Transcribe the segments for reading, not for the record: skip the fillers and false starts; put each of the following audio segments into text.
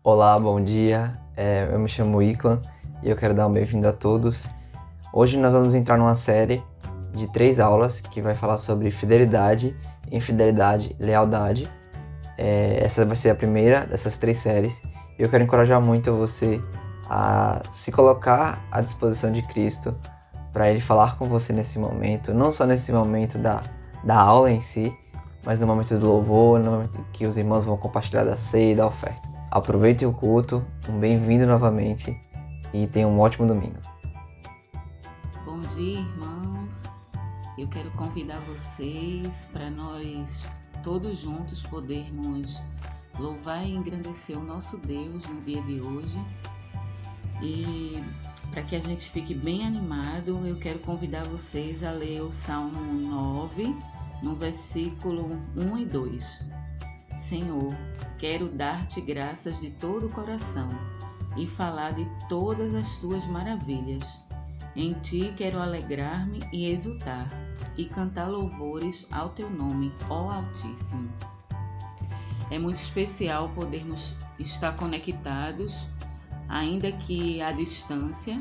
Olá, bom dia. Eu me chamo Iclan e eu quero dar um bem-vindo a todos. Hoje nós vamos entrar numa série de 3 aulas que vai falar sobre fidelidade, infidelidade e lealdade. Essa vai ser a primeira dessas 3 séries e eu quero encorajar muito você a se colocar à disposição de Cristo para Ele falar com você nesse momento, não só nesse momento da aula em si, mas no momento do louvor, no momento que os irmãos vão compartilhar da ceia e da oferta. Aproveitem o culto, um bem-vindo novamente e tenham um ótimo domingo. Bom dia, irmãos. Eu quero convidar vocês para nós todos juntos podermos louvar e engrandecer o nosso Deus no dia de hoje. E para que a gente fique bem animado, eu quero convidar vocês a ler o Salmo 9, no versículo 1 e 2. Senhor, quero dar-te graças de todo o coração e falar de todas as tuas maravilhas. Em ti quero alegrar-me e exultar e cantar louvores ao teu nome, ó Altíssimo. É muito especial podermos estar conectados, ainda que à distância,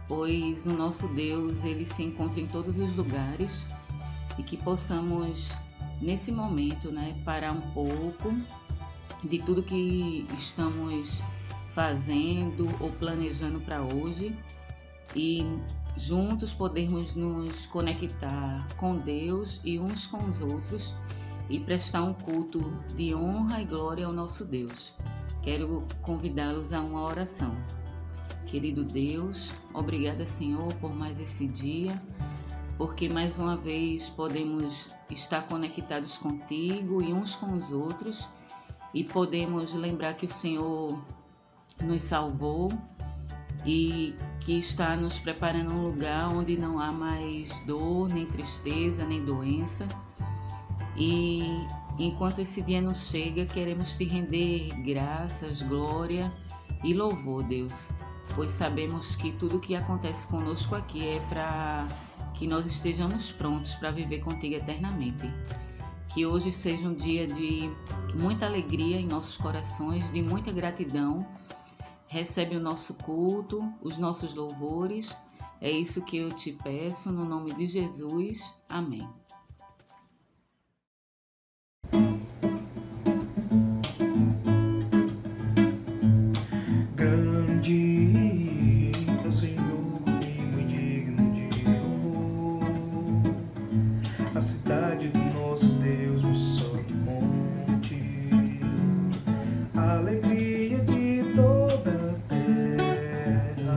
pois o nosso Deus ele se encontra em todos os lugares e que possamos nesse momento, parar um pouco de tudo que estamos fazendo ou planejando para hoje e juntos podermos nos conectar com Deus e uns com os outros e prestar um culto de honra e glória ao nosso Deus. Quero convidá-los a uma oração. Querido Deus, obrigada, Senhor, por mais esse dia, porque mais uma vez podemos estar conectados contigo e uns com os outros e podemos lembrar que o Senhor nos salvou e que está nos preparando um lugar onde não há mais dor, nem tristeza, nem doença. E enquanto esse dia não chega, queremos te render graças, glória e louvor, Deus, pois sabemos que tudo que acontece conosco aqui é para que nós estejamos prontos para viver contigo eternamente. Que hoje seja um dia de muita alegria em nossos corações, de muita gratidão. Recebe o nosso culto, os nossos louvores. É isso que eu te peço, no nome de Jesus. Amém. Grande é o Senhor e muito digno de louvor. A cidade do nosso Deus no santo monte, a alegria de toda a terra.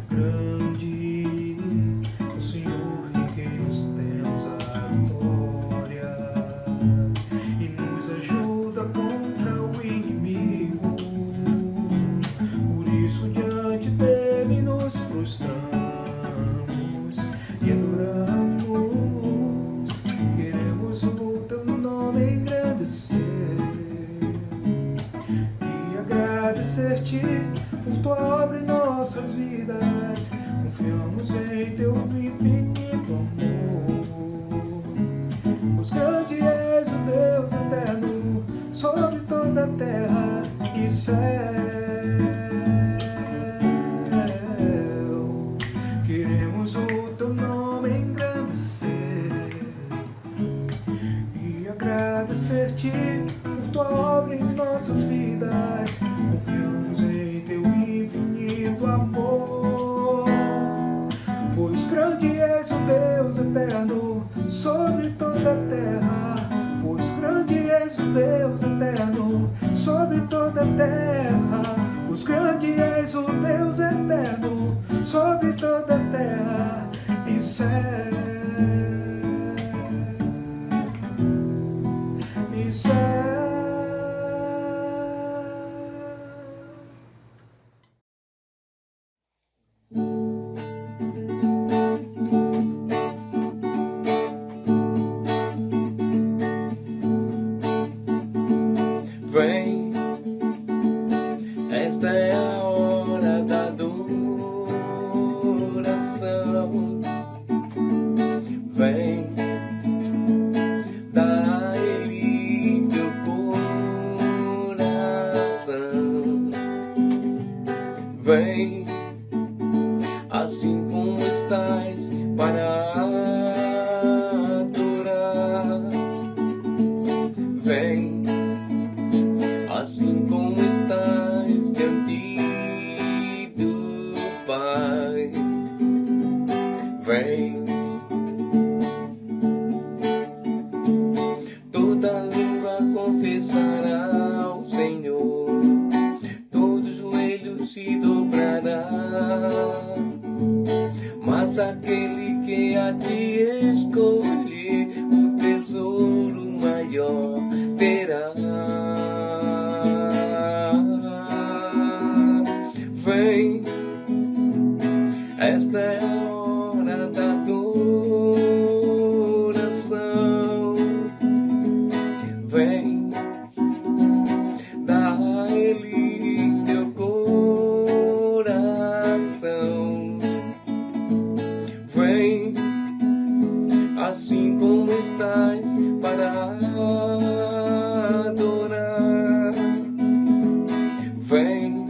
Grande é o Senhor em quem nos temos a vitória e nos ajuda contra o inimigo. Por isso diante dele nos prostramos e adoramos. Queremos o teu nome engrandecer e agradecer-te por tua obra em nossas vidas. Confiamos em teu infinito amor, pois grande és o Deus eterno sobre toda a terra e céu. Queremos o teu nome engrandecer e agradecer-te por tua obra em nossas vidas. Confiamos em teu infinito amor, pois grande és o Deus eterno sobre toda a terra. Pois grande és o Deus eterno sobre toda a terra. Pois grande és o Deus eterno sobre toda a terra e céu. E céu. Vem, esta é a hora da adoração. Vem, dá a Ele teu coração. Vem, assim como estás, para adorar. Vem, assim como estás, diante do Pai. Vem, toda língua confessará ao Senhor, todo joelho se dobrará, mas aquele que a ti escolher, o tesouro maior terá. Vem, esta é a hora da adoração. Vem, dá a Ele teu coração. Vem, assim como estás, para adorar. Vem,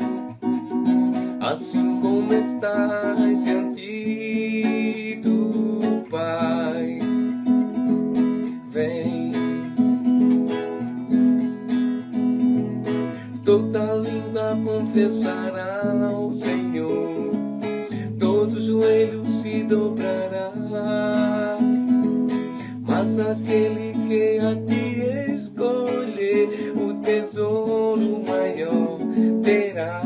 assim como estás, diante do Pai. Vem, toda língua confessará ao Senhor, todo joelho se dobrará, mas aquele que a ti escolher, o tesouro maior terá.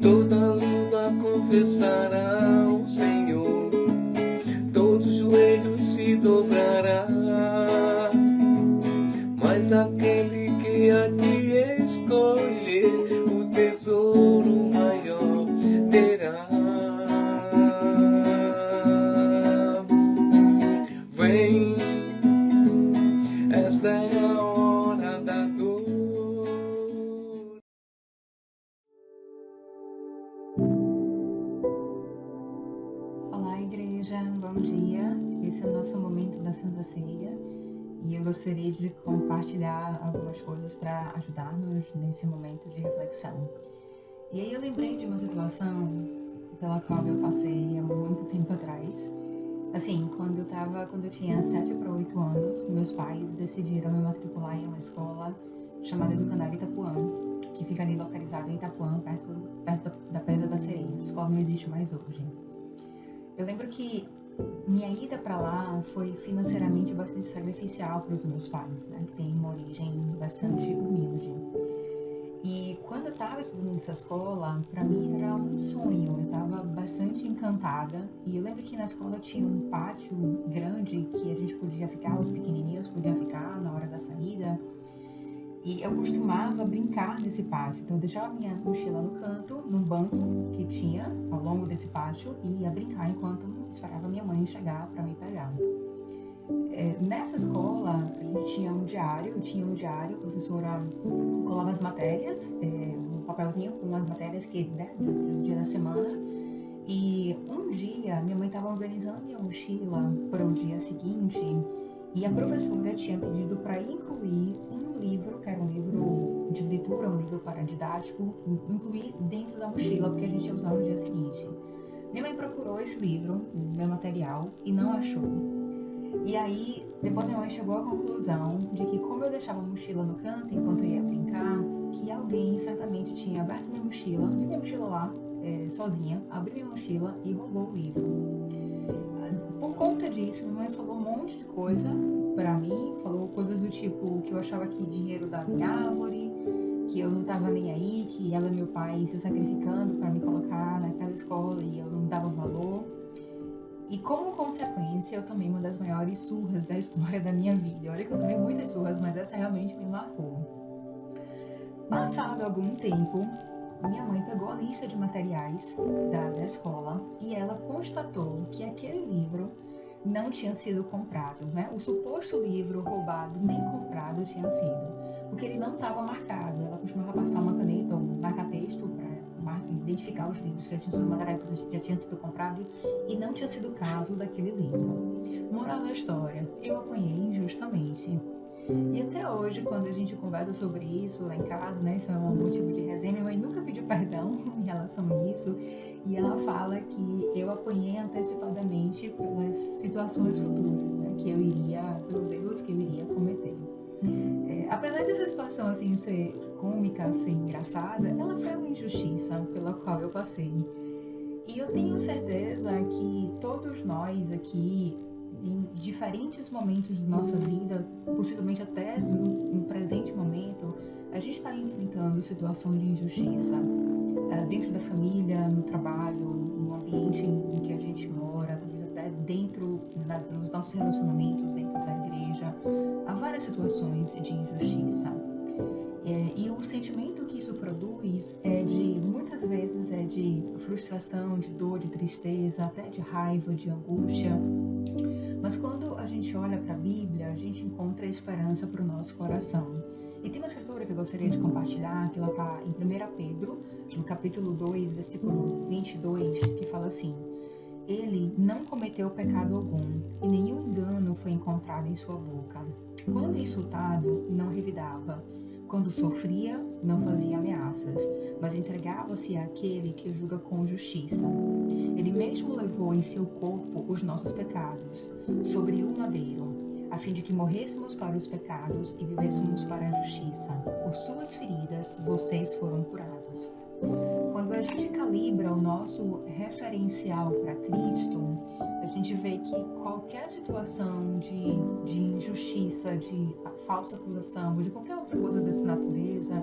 Toda língua confessará ao Senhor, todo joelho se dobrará, mas aquele que a ti escolher, o tesouro maior terá. Vem, esta é a hora da dor. Olá, igreja, bom dia. Esse é o nosso momento da Santa Ceia e eu gostaria de compartilhar algumas coisas para ajudar-nos nesse momento de reflexão. E aí eu lembrei de uma situação pela qual eu passei há muito tempo atrás. Assim, quando eu tinha 7 para 8 anos, meus pais decidiram me matricular em uma escola chamada Educandário Itapuã, que fica ali localizado em Itapuã, perto da Pedra da Sereia. A escola não existe mais hoje. Eu lembro que minha ida para lá foi financeiramente bastante sacrificial para os meus pais, né, que tem uma origem bastante humilde. E quando eu estava estudando nessa escola, para mim era um sonho, eu estava bastante encantada. E eu lembro que na escola tinha um pátio grande que a gente podia ficar, os pequenininhos podiam ficar na hora da saída. E eu costumava brincar nesse pátio. Então eu deixava minha mochila no canto, num banco que tinha ao longo desse pátio, e ia brincar enquanto esperava minha mãe chegar para me pegar. Nessa escola, a gente tinha um diário, a professora colava as matérias, um papelzinho com as matérias que, né, do dia da semana. E um dia, minha mãe estava organizando minha mochila para o dia seguinte, e a professora tinha pedido para incluir um livro, que era um livro de leitura, um livro paradidático, incluir dentro da mochila, porque a gente ia usar no dia seguinte. Minha mãe procurou esse livro, meu material, e não achou. E aí, depois minha mãe chegou à conclusão de que, como eu deixava a mochila no canto enquanto eu ia brincar, que alguém certamente tinha aberto minha mochila, vi minha mochila lá, sozinha, abri minha mochila e roubou o livro. Por conta disso, minha mãe falou um monte de coisa pra mim, falou coisas do tipo que eu achava que dinheiro dava em árvore, que eu não tava nem aí, que ela e meu pai se sacrificando pra me colocar naquela escola e eu não dava valor. E como consequência, eu tomei uma das maiores surras da história da minha vida. Olha que eu tomei muitas surras, mas essa realmente me marcou. Passado algum tempo, minha mãe pegou a lista de materiais da escola e ela constatou que aquele livro não tinha sido comprado, né? O suposto livro roubado nem comprado tinha sido, porque ele não estava marcado. Ela costumava passar uma caneta ou um marca-texto para identificar os livros que já tinham sido materiais que já tinham sido comprados e não tinha sido o caso daquele livro. Moral da história, eu apanhei injustamente. E até hoje, quando a gente conversa sobre isso lá em casa, né, isso é um motivo de resenha, minha mãe nunca pediu perdão em relação a isso, e ela fala que eu apanhei antecipadamente pelas situações futuras, né, pelos erros que eu iria cometer. Apesar dessa situação assim ser cômica, ser engraçada, ela foi uma injustiça pela qual eu passei. E eu tenho certeza que todos nós aqui, em diferentes momentos da nossa vida, possivelmente até no presente momento, a gente está enfrentando situações de injustiça dentro da família, no trabalho, no ambiente em que a gente mora, talvez até dentro nos nossos relacionamentos dentro da igreja. Há várias situações de injustiça. E o sentimento que isso produz muitas vezes é de frustração, de dor, de tristeza, até de raiva, de angústia. Mas quando a gente olha para a Bíblia, a gente encontra esperança para o nosso coração. E tem uma escritura que eu gostaria de compartilhar, que ela está em 1 Pedro, no capítulo 2, versículo 22, que fala assim: Ele não cometeu pecado algum, e nenhum engano foi encontrado em sua boca. Quando insultado, não revidava. Quando sofria, não fazia ameaças, mas entregava-se àquele que julga com justiça. Ele mesmo levou em seu corpo os nossos pecados, sobre o madeiro, a fim de que morrêssemos para os pecados e vivêssemos para a justiça. Por suas feridas, vocês foram curados. Quando a gente calibra o nosso referencial para Cristo, a gente vê que qualquer situação de injustiça, de falsa acusação, ou de qualquer outra coisa dessa natureza,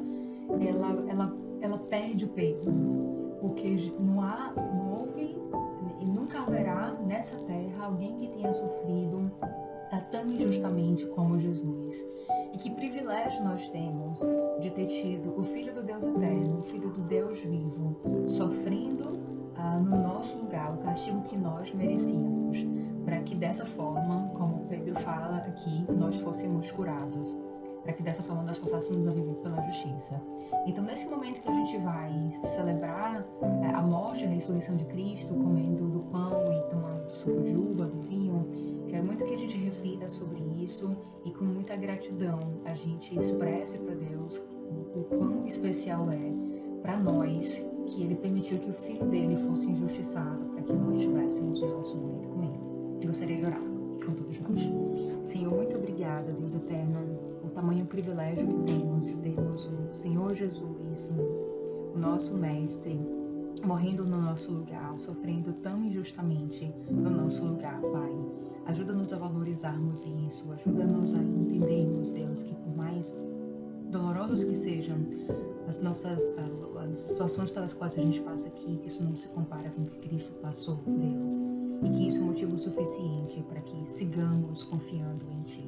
ela perde o peso, porque não houve e nunca haverá nessa terra alguém que tenha sofrido tão injustamente como Jesus. E que privilégio nós temos de ter tido o Filho do Deus eterno, o Filho do Deus vivo, sofrendo no nosso lugar o castigo que nós merecíamos, para que dessa forma, como Pedro fala aqui, nós fôssemos curados, para que dessa forma nós passássemos a viver pela justiça. Então, nesse momento que a gente vai celebrar a morte e a ressurreição de Cristo, comendo do pão e tomando do suco de uva, do vinho, quero muito que a gente reflita sobre isso e com muita gratidão a gente expresse para Deus o quão especial é para nós que Ele permitiu que o Filho dele fosse injustiçado para que nós tivéssemos um relacionamento com Ele. Eu gostaria de orar com todos nós. Senhor, muito obrigada, Deus eterno, por tamanho privilégio que temos de termos o Senhor Jesus, o nosso Mestre, morrendo no nosso lugar, sofrendo tão injustamente no nosso lugar, Pai. Ajuda-nos a valorizarmos isso, ajuda-nos a entendermos, Deus, que por mais dolorosos que sejam as situações pelas quais a gente passa aqui, que isso não se compara com o que Cristo passou, Deus, e que isso é motivo suficiente para que sigamos confiando em Ti.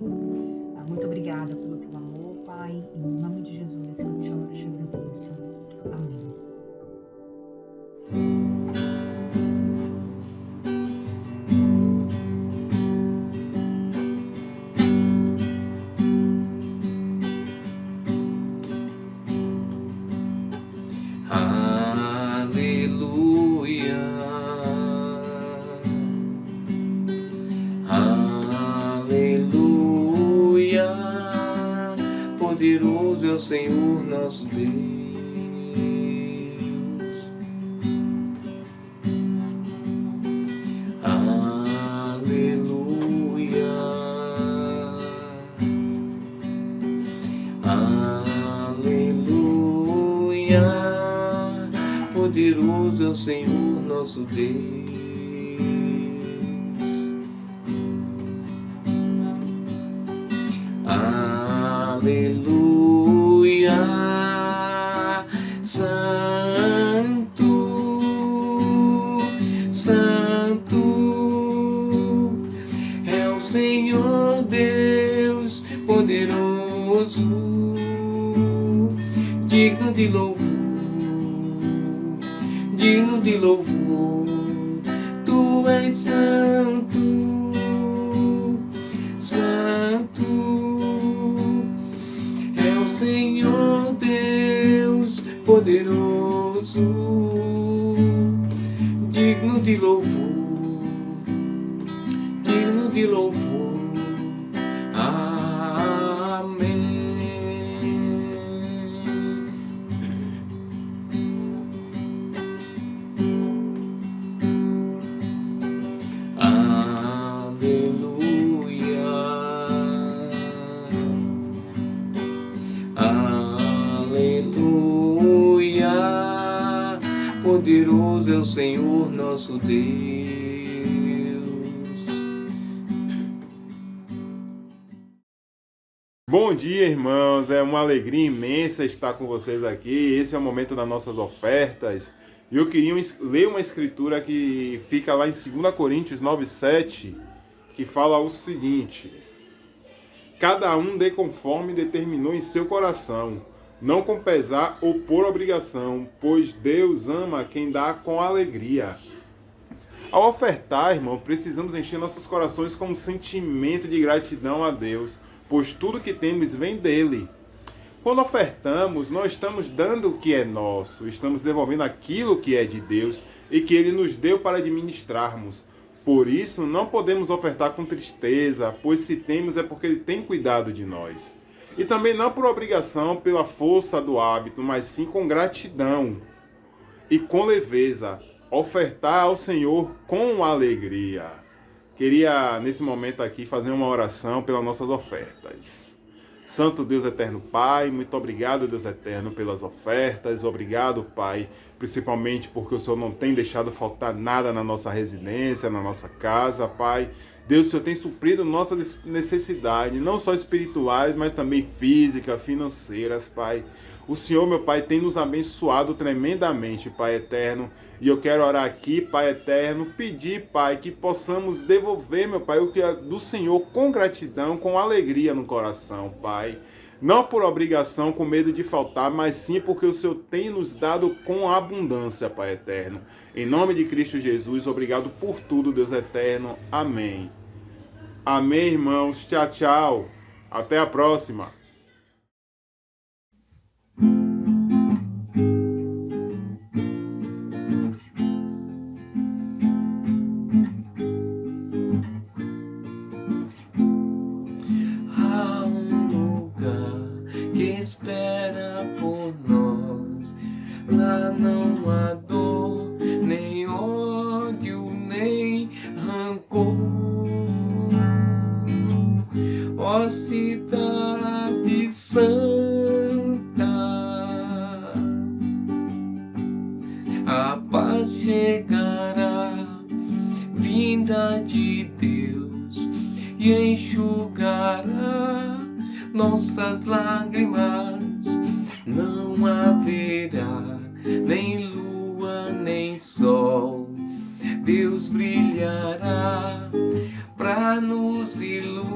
Muito obrigada pelo Teu amor, Pai, em nome de Jesus, que eu te amo e te agradeço. Amém. Aleluia, aleluia, poderoso é o Senhor nosso Deus. Aleluia, aleluia, poderoso é o Senhor nosso Deus. Aleluia, Santo, Santo é o Senhor Deus poderoso, digno de louvor, digno de louvor. Tu és santo, santo é o Senhor Deus poderoso, digno de louvor, digno de louvor. Amém. poderoso é o Senhor nosso Deus. Bom dia, irmãos. É uma alegria imensa estar com vocês aqui. Esse é o momento das nossas ofertas. E eu queria ler uma escritura que fica lá em 2 Coríntios 9:7, que fala o seguinte: cada um dê conforme determinou em seu coração, não com pesar ou por obrigação, pois Deus ama quem dá com alegria. Ao ofertar, irmão, precisamos encher nossos corações com um sentimento de gratidão a Deus, pois tudo que temos vem dele. Quando ofertamos, nós estamos dando o que é nosso, estamos devolvendo aquilo que é de Deus e que ele nos deu para administrarmos. Por isso, não podemos ofertar com tristeza, pois se temos é porque ele tem cuidado de nós. E também não por obrigação, pela força do hábito, mas sim com gratidão e com leveza, ofertar ao Senhor com alegria. Queria, nesse momento aqui, fazer uma oração pelas nossas ofertas. Santo Deus Eterno Pai, muito obrigado, Deus Eterno, pelas ofertas. Obrigado, Pai, principalmente porque o Senhor não tem deixado faltar nada na nossa residência, na nossa casa, Pai. Deus, o Senhor tem suprido nossas necessidades, não só espirituais, mas também físicas, financeiras, Pai. O Senhor, meu Pai, tem nos abençoado tremendamente, Pai Eterno. E eu quero orar aqui, Pai Eterno, pedir, Pai, que possamos devolver, meu Pai, o que é do Senhor com gratidão, com alegria no coração, Pai. Não por obrigação, com medo de faltar, mas sim porque o Senhor tem nos dado com abundância, Pai Eterno. Em nome de Cristo Jesus, obrigado por tudo, Deus Eterno. Amém. Amém, irmãos. Tchau, tchau. Até a próxima. Há um lugar que espera por nós. Lá não há dor, nem ódio, nem rancor. Ó cidade santa, a paz chegará, vinda de Deus, e enxugará nossas lágrimas. Não haverá nem lua, nem sol. Deus brilhará para nos iluminar.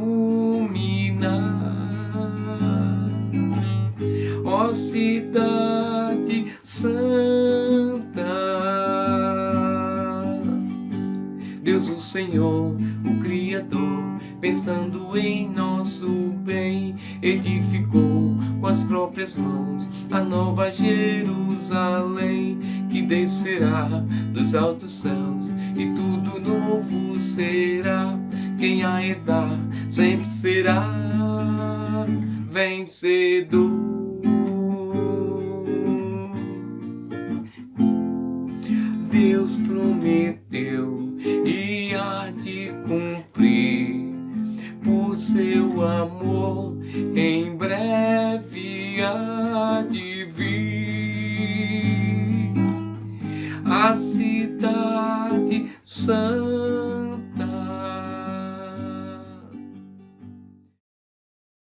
Ó cidade santa, Deus o Senhor, o Criador, pensando em nosso bem, edificou com as próprias mãos a nova Jerusalém, que descerá dos altos céus e tudo novo será. Quem a herdar sempre será vencedor. Deus prometeu e há de cumprir, por seu amor em breve há de vir a cidade santa.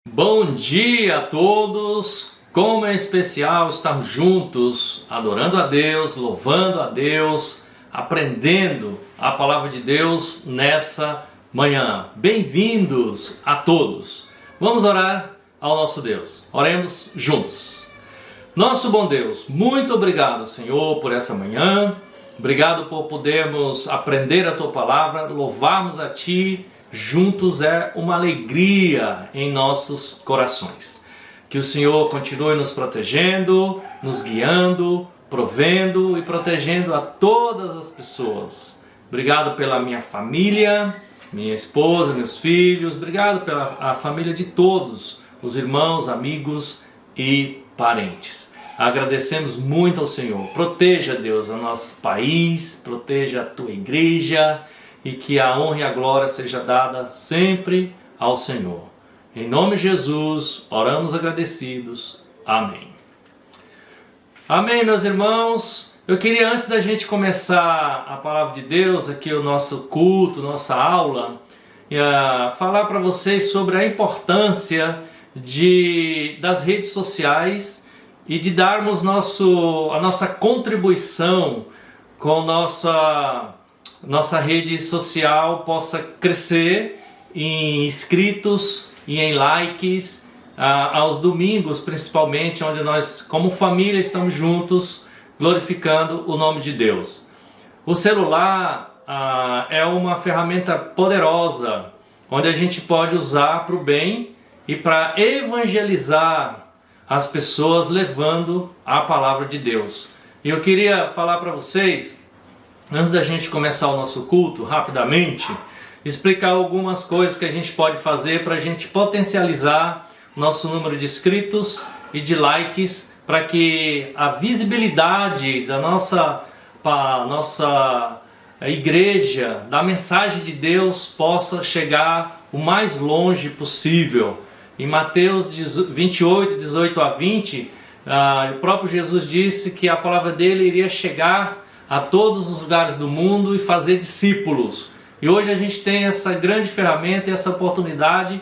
Bom dia a todos! Como é especial estarmos juntos, adorando a Deus, louvando a Deus, aprendendo a palavra de Deus nessa manhã. Bem-vindos a todos! Vamos orar ao nosso Deus. Oremos juntos. Nosso bom Deus, muito obrigado, Senhor, por essa manhã. Obrigado por podermos aprender a Tua palavra, louvarmos a Ti. Juntos é uma alegria em nossos corações. Que o Senhor continue nos protegendo, nos guiando, provendo e protegendo a todas as pessoas. Obrigado pela minha família, minha esposa, meus filhos. Obrigado pela a família de todos, os irmãos, amigos e parentes. Agradecemos muito ao Senhor. Proteja, Deus, o nosso país, proteja a Tua igreja e que a honra e a glória seja dada sempre ao Senhor. Em nome de Jesus, oramos agradecidos. Amém. Amém, meus irmãos. Eu queria, antes da gente começar a palavra de Deus, aqui o nosso culto, nossa aula, falar para vocês sobre a importância das redes sociais e de darmos a nossa contribuição com nossa rede social possa crescer em inscritos e em likes, aos domingos principalmente, onde nós como família estamos juntos glorificando o nome de Deus. O celular é uma ferramenta poderosa, onde a gente pode usar para o bem e para evangelizar as pessoas levando a palavra de Deus. E eu queria falar para vocês, antes da gente começar o nosso culto, rapidamente, explicar algumas coisas que a gente pode fazer para a gente potencializar nosso número de inscritos e de likes, para que a visibilidade da nossa igreja, da mensagem de Deus, possa chegar o mais longe possível. Em Mateus 28, 18 a 20, o próprio Jesus disse que a palavra dele iria chegar a todos os lugares do mundo e fazer discípulos. E hoje a gente tem essa grande ferramenta, essa oportunidade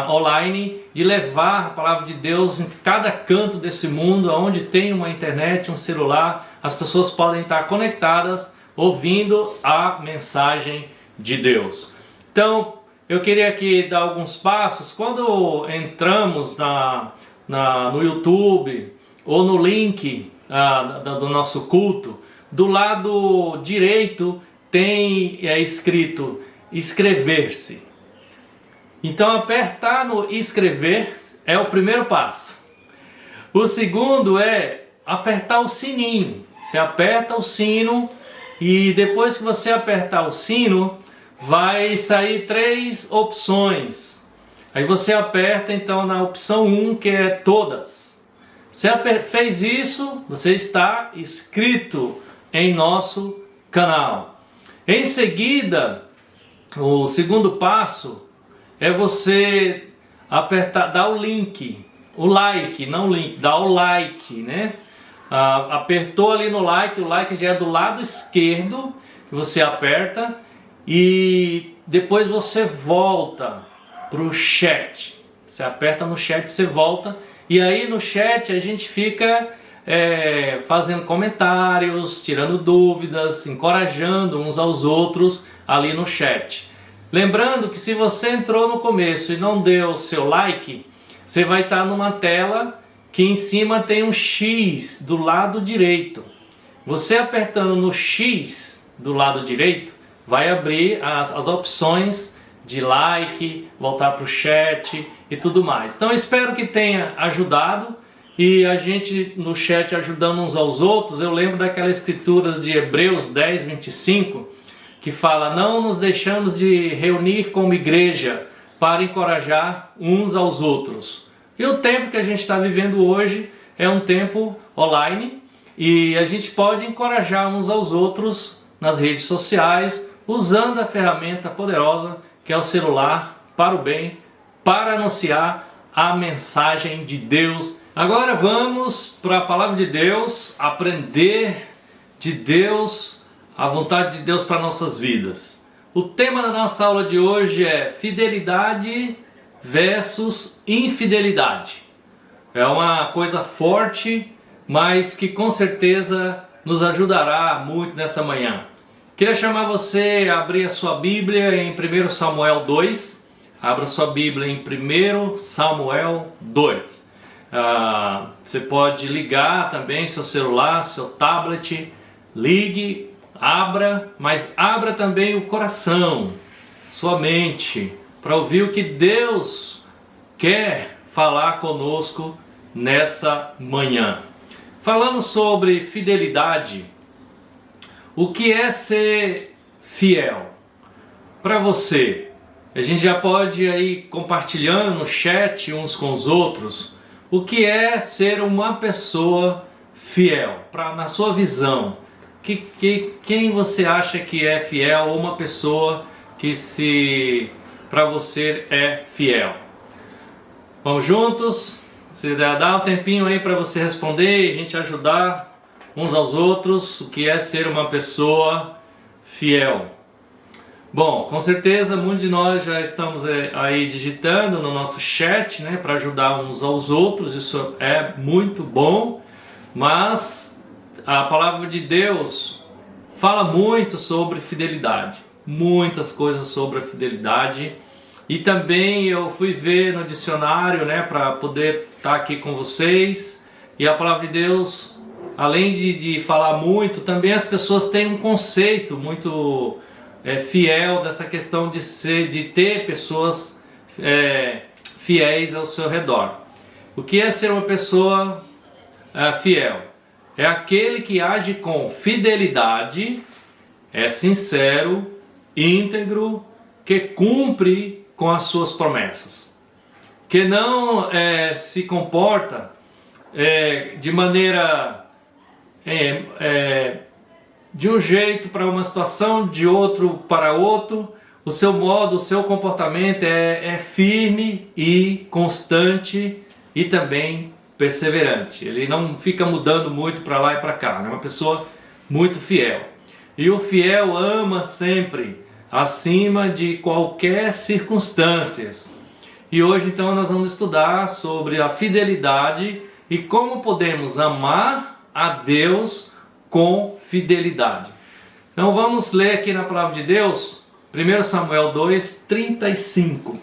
online de levar a palavra de Deus em cada canto desse mundo, onde tem uma internet, um celular, as pessoas podem estar conectadas ouvindo a mensagem de Deus. Então, eu queria aqui dar alguns passos. Quando entramos no YouTube ou no link do nosso culto, do lado direito tem escrito inscrever-se. Então apertar no inscrever é o primeiro passo. O segundo é apertar o sininho. Você aperta o sino e depois que você apertar o sino, vai sair 3 opções. Aí você aperta então na opção 1, que é todas. Você fez isso, você está inscrito em nosso canal. Em seguida, o segundo passo é você apertar, dar o link, o like, não o link, dá o like, né? Apertou ali no like, o like já é do lado esquerdo, que você aperta e depois você volta para o chat. Você aperta no chat, você volta e aí no chat a gente fica fazendo comentários, tirando dúvidas, encorajando uns aos outros ali no chat. Lembrando que se você entrou no começo e não deu o seu like, você vai estar numa tela que em cima tem um X do lado direito. Você apertando no X do lado direito, vai abrir as opções de like, voltar para o chat e tudo mais. Então espero que tenha ajudado e a gente no chat ajudando uns aos outros. Eu lembro daquela escritura de Hebreus 10, 25, que fala: não nos deixamos de reunir como igreja para encorajar uns aos outros. E o tempo que a gente está vivendo hoje é um tempo online e a gente pode encorajar uns aos outros nas redes sociais, usando a ferramenta poderosa que é o celular para o bem, para anunciar a mensagem de Deus. Agora vamos para a palavra de Deus, aprender de Deus, a vontade de Deus para nossas vidas. O tema da nossa aula de hoje é fidelidade versus infidelidade. É uma coisa forte, mas que com certeza nos ajudará muito nessa manhã. Queria chamar você a abrir a sua Bíblia em 1 Samuel 2. Abra sua Bíblia em 1 Samuel 2. Você pode ligar também seu celular, seu tablet, ligue, abra, mas abra também o coração, sua mente, para ouvir o que Deus quer falar conosco nessa manhã. Falando sobre fidelidade, o que é ser fiel? Para você, a gente já pode ir compartilhando no chat uns com os outros, o que é ser uma pessoa fiel, na sua visão. Quem você acha que é fiel ou uma pessoa que para você é fiel? Vamos juntos? Se dá um tempinho aí para você responder e a gente ajudar uns aos outros, o que é ser uma pessoa fiel. Bom, com certeza muitos de nós já estamos aí digitando no nosso chat, né, para ajudar uns aos outros, isso é muito bom, mas a palavra de Deus fala muito sobre fidelidade, muitas coisas sobre a fidelidade, e também eu fui ver no dicionário, né, para poder estar aqui com vocês, e a palavra de Deus, além de falar muito, também as pessoas têm um conceito muito fiel dessa questão de ter pessoas fiéis ao seu redor. O que é ser uma pessoa fiel? É aquele que age com fidelidade, é sincero, íntegro, que cumpre com as suas promessas, que não se comporta de maneira de um jeito para uma situação, de outro para outro. O seu modo, o seu comportamento é firme e constante e também perseverante. Ele não fica mudando muito para lá e para cá, é uma pessoa muito fiel. E o fiel ama sempre, acima de qualquer circunstâncias. E hoje então nós vamos estudar sobre a fidelidade e como podemos amar a Deus com fidelidade. Então vamos ler aqui na palavra de Deus, 1 Samuel 2, 35.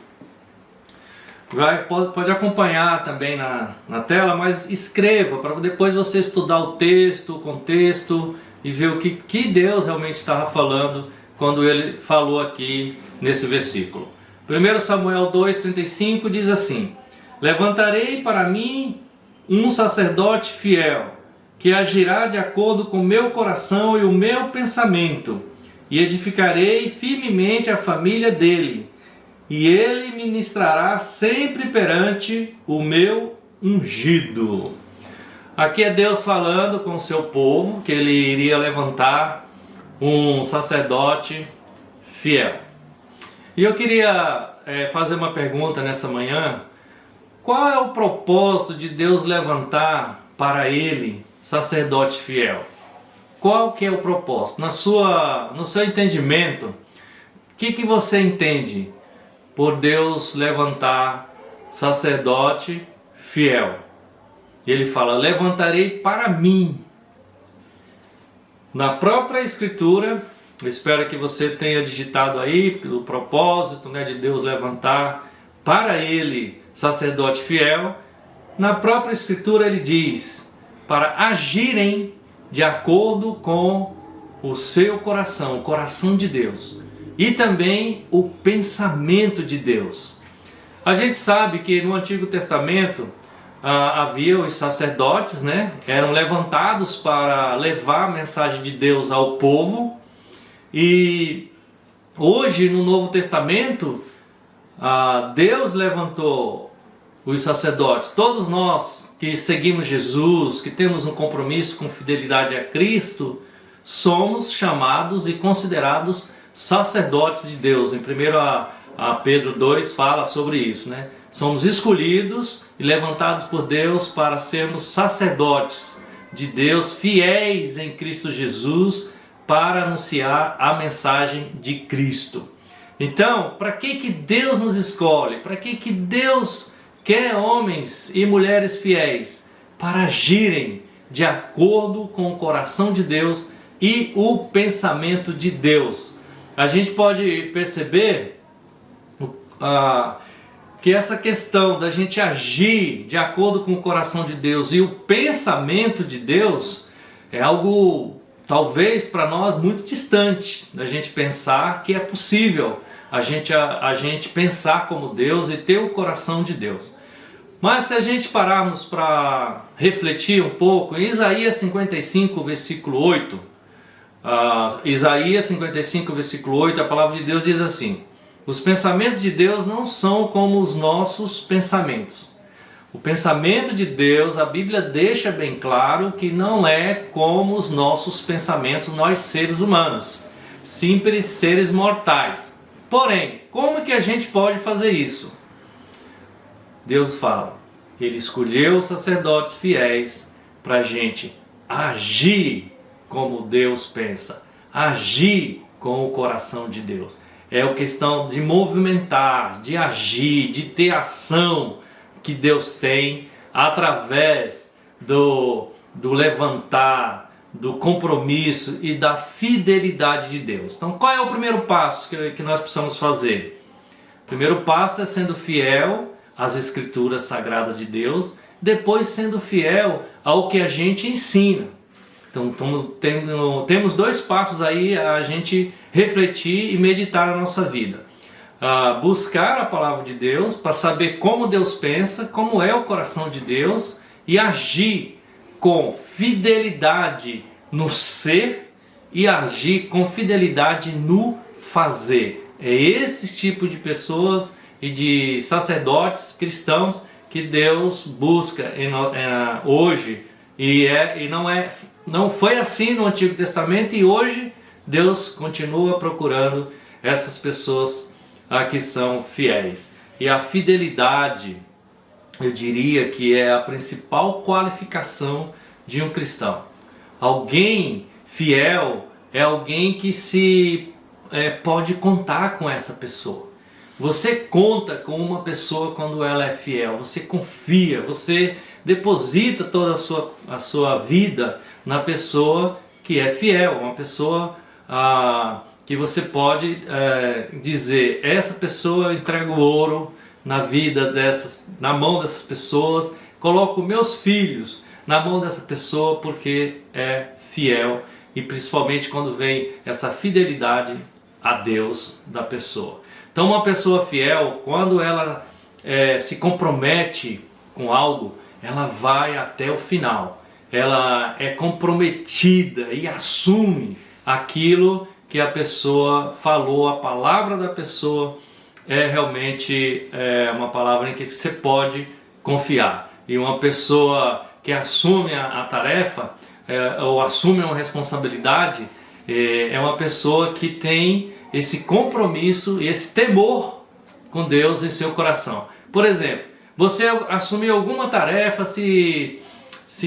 Pode acompanhar também na tela, mas escreva para depois você estudar o texto, o contexto e ver o que Deus realmente estava falando quando ele falou aqui nesse versículo. 1 Samuel 2, 35 diz assim: levantarei para mim um sacerdote fiel, que agirá de acordo com o meu coração e o meu pensamento, e edificarei firmemente a família dele, e ele ministrará sempre perante o meu ungido. Aqui é Deus falando com o seu povo, que ele iria levantar um sacerdote fiel. E eu queria fazer uma pergunta nessa manhã: qual é o propósito de Deus levantar para ele sacerdote fiel? Qual que é o propósito? No seu entendimento, o que você entende por Deus levantar sacerdote fiel? E ele fala: levantarei para mim. Na própria escritura, eu espero que você tenha digitado aí o propósito, né, de Deus levantar para ele sacerdote fiel. Na própria escritura ele diz: para agirem de acordo com o seu coração, o coração de Deus, e também o pensamento de Deus. A gente sabe que no Antigo Testamento havia os sacerdotes, né? Eram levantados para levar a mensagem de Deus ao povo, e hoje no Novo Testamento Deus levantou os sacerdotes. Todos nós que seguimos Jesus, que temos um compromisso com fidelidade a Cristo, somos chamados e considerados sacerdotes de Deus. Em 1 Pedro 2 fala sobre isso, né? Somos escolhidos e levantados por Deus para sermos sacerdotes de Deus, fiéis em Cristo Jesus, para anunciar a mensagem de Cristo. Então, para que Deus nos escolhe? Para que Deus quer homens e mulheres fiéis? Para agirem de acordo com o coração de Deus e o pensamento de Deus. A gente pode perceber que essa questão da gente agir de acordo com o coração de Deus e o pensamento de Deus é algo, talvez para nós, muito distante da gente pensar que é possível a gente pensar como Deus e ter o coração de Deus. Mas se a gente pararmos para refletir um pouco, em Isaías 55, versículo 8, Isaías 55, versículo 8, a palavra de Deus diz assim: os pensamentos de Deus não são como os nossos pensamentos. O pensamento de Deus, a Bíblia deixa bem claro que não é como os nossos pensamentos, nós seres humanos, simples seres mortais. Porém, como que a gente pode fazer isso? Deus fala: Ele escolheu sacerdotes fiéis para a gente agir como Deus pensa, agir com o coração de Deus. É a questão de movimentar, de agir, de ter ação que Deus tem através do levantar, do compromisso e da fidelidade de Deus. Então, qual é o primeiro passo que nós precisamos fazer? O primeiro passo é sendo fiel às Escrituras Sagradas de Deus, depois sendo fiel ao que a gente ensina. Então, temos 2 passos aí a gente refletir e meditar na nossa vida. Buscar a palavra de Deus para saber como Deus pensa, como é o coração de Deus, e agir com fidelidade no ser e agir com fidelidade no fazer. É esse tipo de pessoas e de sacerdotes cristãos que Deus busca hoje, e não foi assim no Antigo Testamento, e hoje Deus continua procurando essas pessoas que são fiéis. E a fidelidade, eu diria que é a principal qualificação de um cristão. Alguém fiel é alguém que pode contar com essa pessoa. Você conta com uma pessoa quando ela é fiel, você confia, você deposita toda a sua vida na pessoa que é fiel, uma pessoa que você pode dizer, essa pessoa eu entrego ouro na mão dessas pessoas, coloco meus filhos na mão dessa pessoa porque é fiel, e principalmente quando vem essa fidelidade a Deus da pessoa. Então, uma pessoa fiel, quando ela se compromete com algo, ela vai até o final. Ela é comprometida e assume aquilo que a pessoa falou. A palavra da pessoa é realmente uma palavra em que você pode confiar. E uma pessoa que assume a tarefa ou assume uma responsabilidade é uma pessoa que tem esse compromisso e esse temor com Deus em seu coração. Por exemplo, você assumiu alguma tarefa, se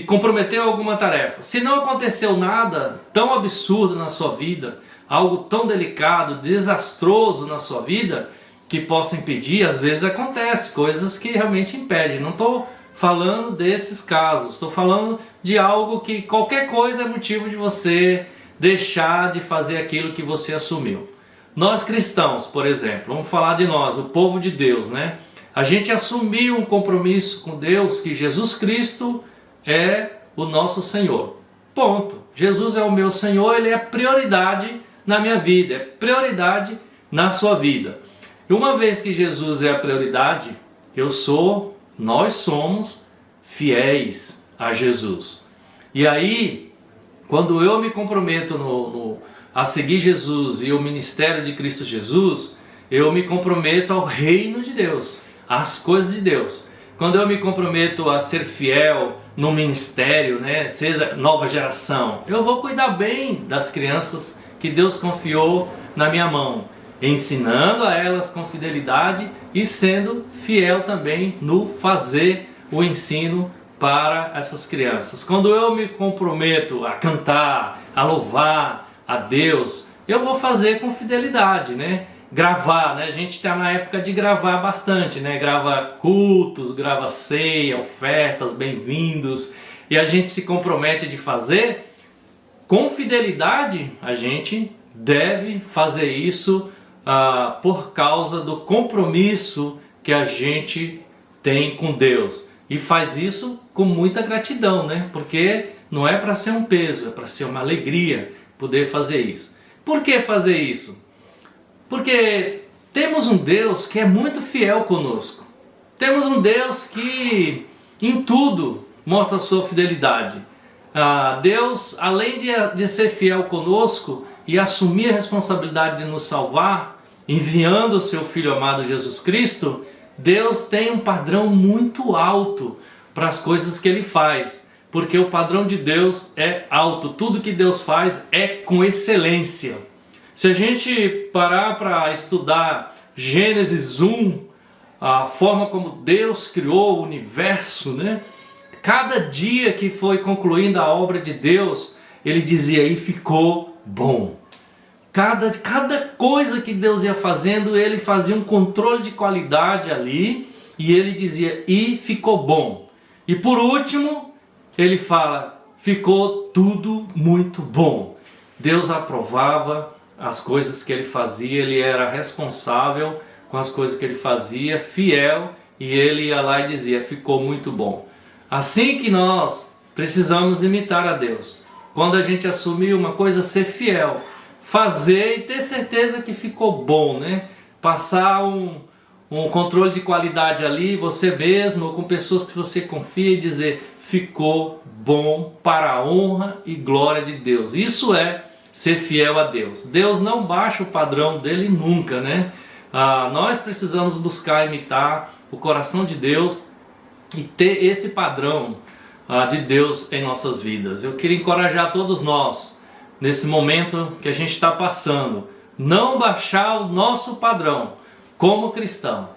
comprometeu a alguma tarefa. Se não aconteceu nada tão absurdo na sua vida, algo tão delicado, desastroso na sua vida, que possa impedir, às vezes acontece, coisas que realmente impedem. Não estou falando desses casos, estou falando de algo que qualquer coisa é motivo de você deixar de fazer aquilo que você assumiu. Nós cristãos, por exemplo, vamos falar de nós, o povo de Deus, né? A gente assumiu um compromisso com Deus que Jesus Cristo é o nosso Senhor. Ponto. Jesus é o meu Senhor, Ele é prioridade na minha vida, é prioridade na sua vida. E uma vez que Jesus é a prioridade, nós somos fiéis a Jesus. E aí, quando eu me comprometo a seguir Jesus e o ministério de Cristo Jesus, eu me comprometo ao reino de Deus, às coisas de Deus. Quando eu me comprometo a ser fiel no ministério, né, seja nova geração, eu vou cuidar bem das crianças que Deus confiou na minha mão, ensinando a elas com fidelidade e sendo fiel também no fazer o ensino para essas crianças. Quando eu me comprometo a cantar, a louvar a Deus, eu vou fazer com fidelidade, né? Gravar, né? A gente está na época de gravar bastante, né? Grava cultos, grava ceia, ofertas, bem-vindos, e a gente se compromete de fazer com fidelidade. A gente deve fazer isso por causa do compromisso que a gente tem com Deus, e faz isso com muita gratidão, né? Porque não é para ser um peso, é para ser uma alegria poder fazer isso. Por que fazer isso? Porque temos um Deus que é muito fiel conosco. Temos um Deus que em tudo mostra a sua fidelidade. Deus, além de ser fiel conosco e assumir a responsabilidade de nos salvar, enviando o seu Filho amado Jesus Cristo, Deus tem um padrão muito alto para as coisas que Ele faz. Porque o padrão de Deus é alto, tudo que Deus faz é com excelência. Se a gente parar para estudar Gênesis 1, a forma como Deus criou o universo, né? cada dia que foi concluindo a obra de Deus, ele dizia, e ficou bom. Cada coisa que Deus ia fazendo, ele fazia um controle de qualidade ali, e ele dizia, e ficou bom. E por último, ele fala, ficou tudo muito bom. Deus aprovava as coisas que ele fazia, ele era responsável com as coisas que ele fazia, fiel, e ele ia lá e dizia, ficou muito bom. Assim que nós precisamos imitar a Deus. Quando a gente assumir uma coisa, ser fiel, fazer e ter certeza que ficou bom, né? Passar um controle de qualidade ali, você mesmo, ou com pessoas que você confia e dizer, ficou bom para a honra e glória de Deus. Isso é ser fiel a Deus. Deus não baixa o padrão dele nunca, né? Nós precisamos buscar imitar o coração de Deus e ter esse padrão de Deus em nossas vidas. Eu queria encorajar todos nós, nesse momento que a gente está passando, não baixar o nosso padrão como cristão.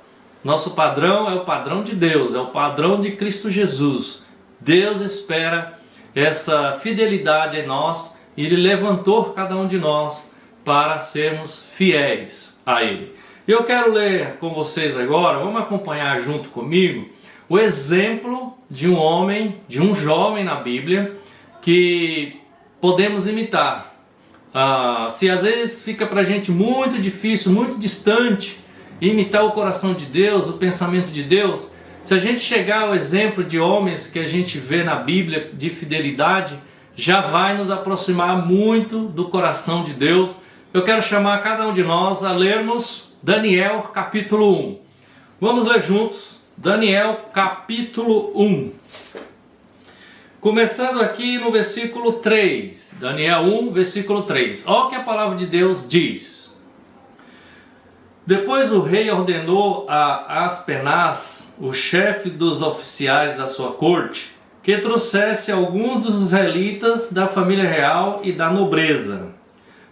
Nosso padrão é o padrão de Deus, é o padrão de Cristo Jesus. Deus espera essa fidelidade em nós e Ele levantou cada um de nós para sermos fiéis a Ele. Eu quero ler com vocês agora, vamos acompanhar junto comigo, o exemplo de um homem, de um jovem na Bíblia, que podemos imitar. Se às vezes fica para a gente muito difícil, muito distante, imitar o coração de Deus, o pensamento de Deus, se a gente chegar ao exemplo de homens que a gente vê na Bíblia de fidelidade, já vai nos aproximar muito do coração de Deus. Eu quero chamar cada um de nós a lermos Daniel capítulo 1. Vamos ler juntos Daniel capítulo 1. Começando aqui no versículo 3, Daniel 1, versículo 3. Olha o que a palavra de Deus diz. Depois o rei ordenou a Aspenaz, o chefe dos oficiais da sua corte, que trouxesse alguns dos israelitas da família real e da nobreza,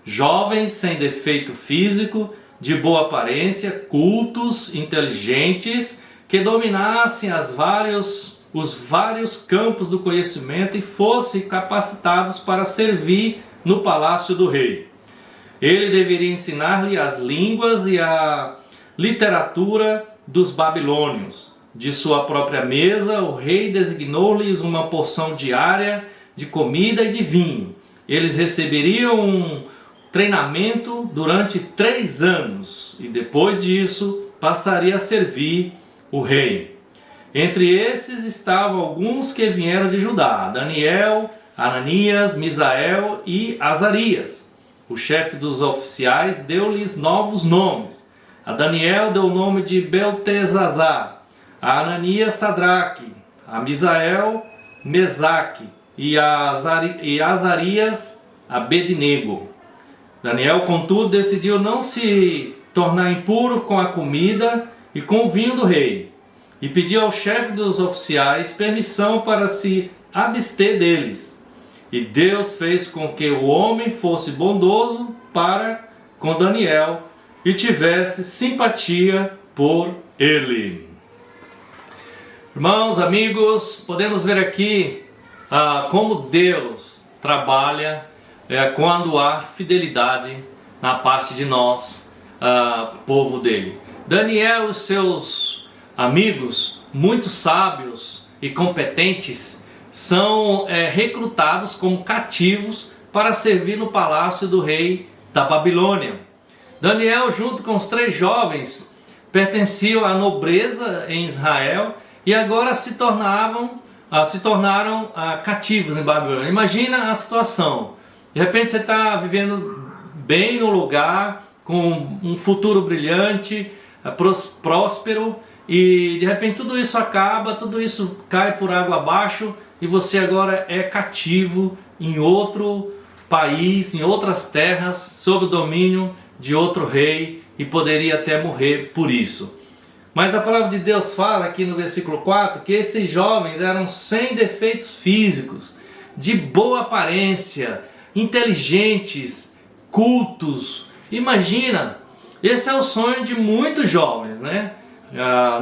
jovens sem defeito físico, de boa aparência, cultos, inteligentes, que dominassem os vários campos do conhecimento e fossem capacitados para servir no palácio do rei. Ele deveria ensinar-lhe as línguas e a literatura dos babilônios. De sua própria mesa, o rei designou-lhes uma porção diária de comida e de vinho. Eles receberiam um treinamento durante 3 anos e depois disso passaria a servir o rei. Entre esses estavam alguns que vieram de Judá: Daniel, Ananias, Misael e Azarias. O chefe dos oficiais deu-lhes novos nomes. A Daniel deu o nome de Beltesazar, a Ananias Sadraque, a Misael Mesaque e a Azarias Abednego. Daniel, contudo, decidiu não se tornar impuro com a comida e com o vinho do rei, e pediu ao chefe dos oficiais permissão para se abster deles. E Deus fez com que o homem fosse bondoso para com Daniel e tivesse simpatia por ele. Irmãos, amigos, podemos ver aqui como Deus trabalha quando há fidelidade na parte de nós, povo dele. Daniel e os seus amigos, muito sábios e competentes, são recrutados como cativos para servir no palácio do rei da Babilônia. Daniel, junto com os 3 jovens, pertenciam à nobreza em Israel e agora se tornaram cativos em Babilônia. Imagina a situação. De repente você está vivendo bem no lugar, com um futuro brilhante, próspero, e de repente tudo isso acaba, tudo isso cai por água abaixo e você agora é cativo em outro país, em outras terras, sob o domínio de outro rei e poderia até morrer por isso. Mas a palavra de Deus fala aqui no versículo 4 que esses jovens eram sem defeitos físicos, de boa aparência, inteligentes, cultos. Imagina, esse é o sonho de muitos jovens, né?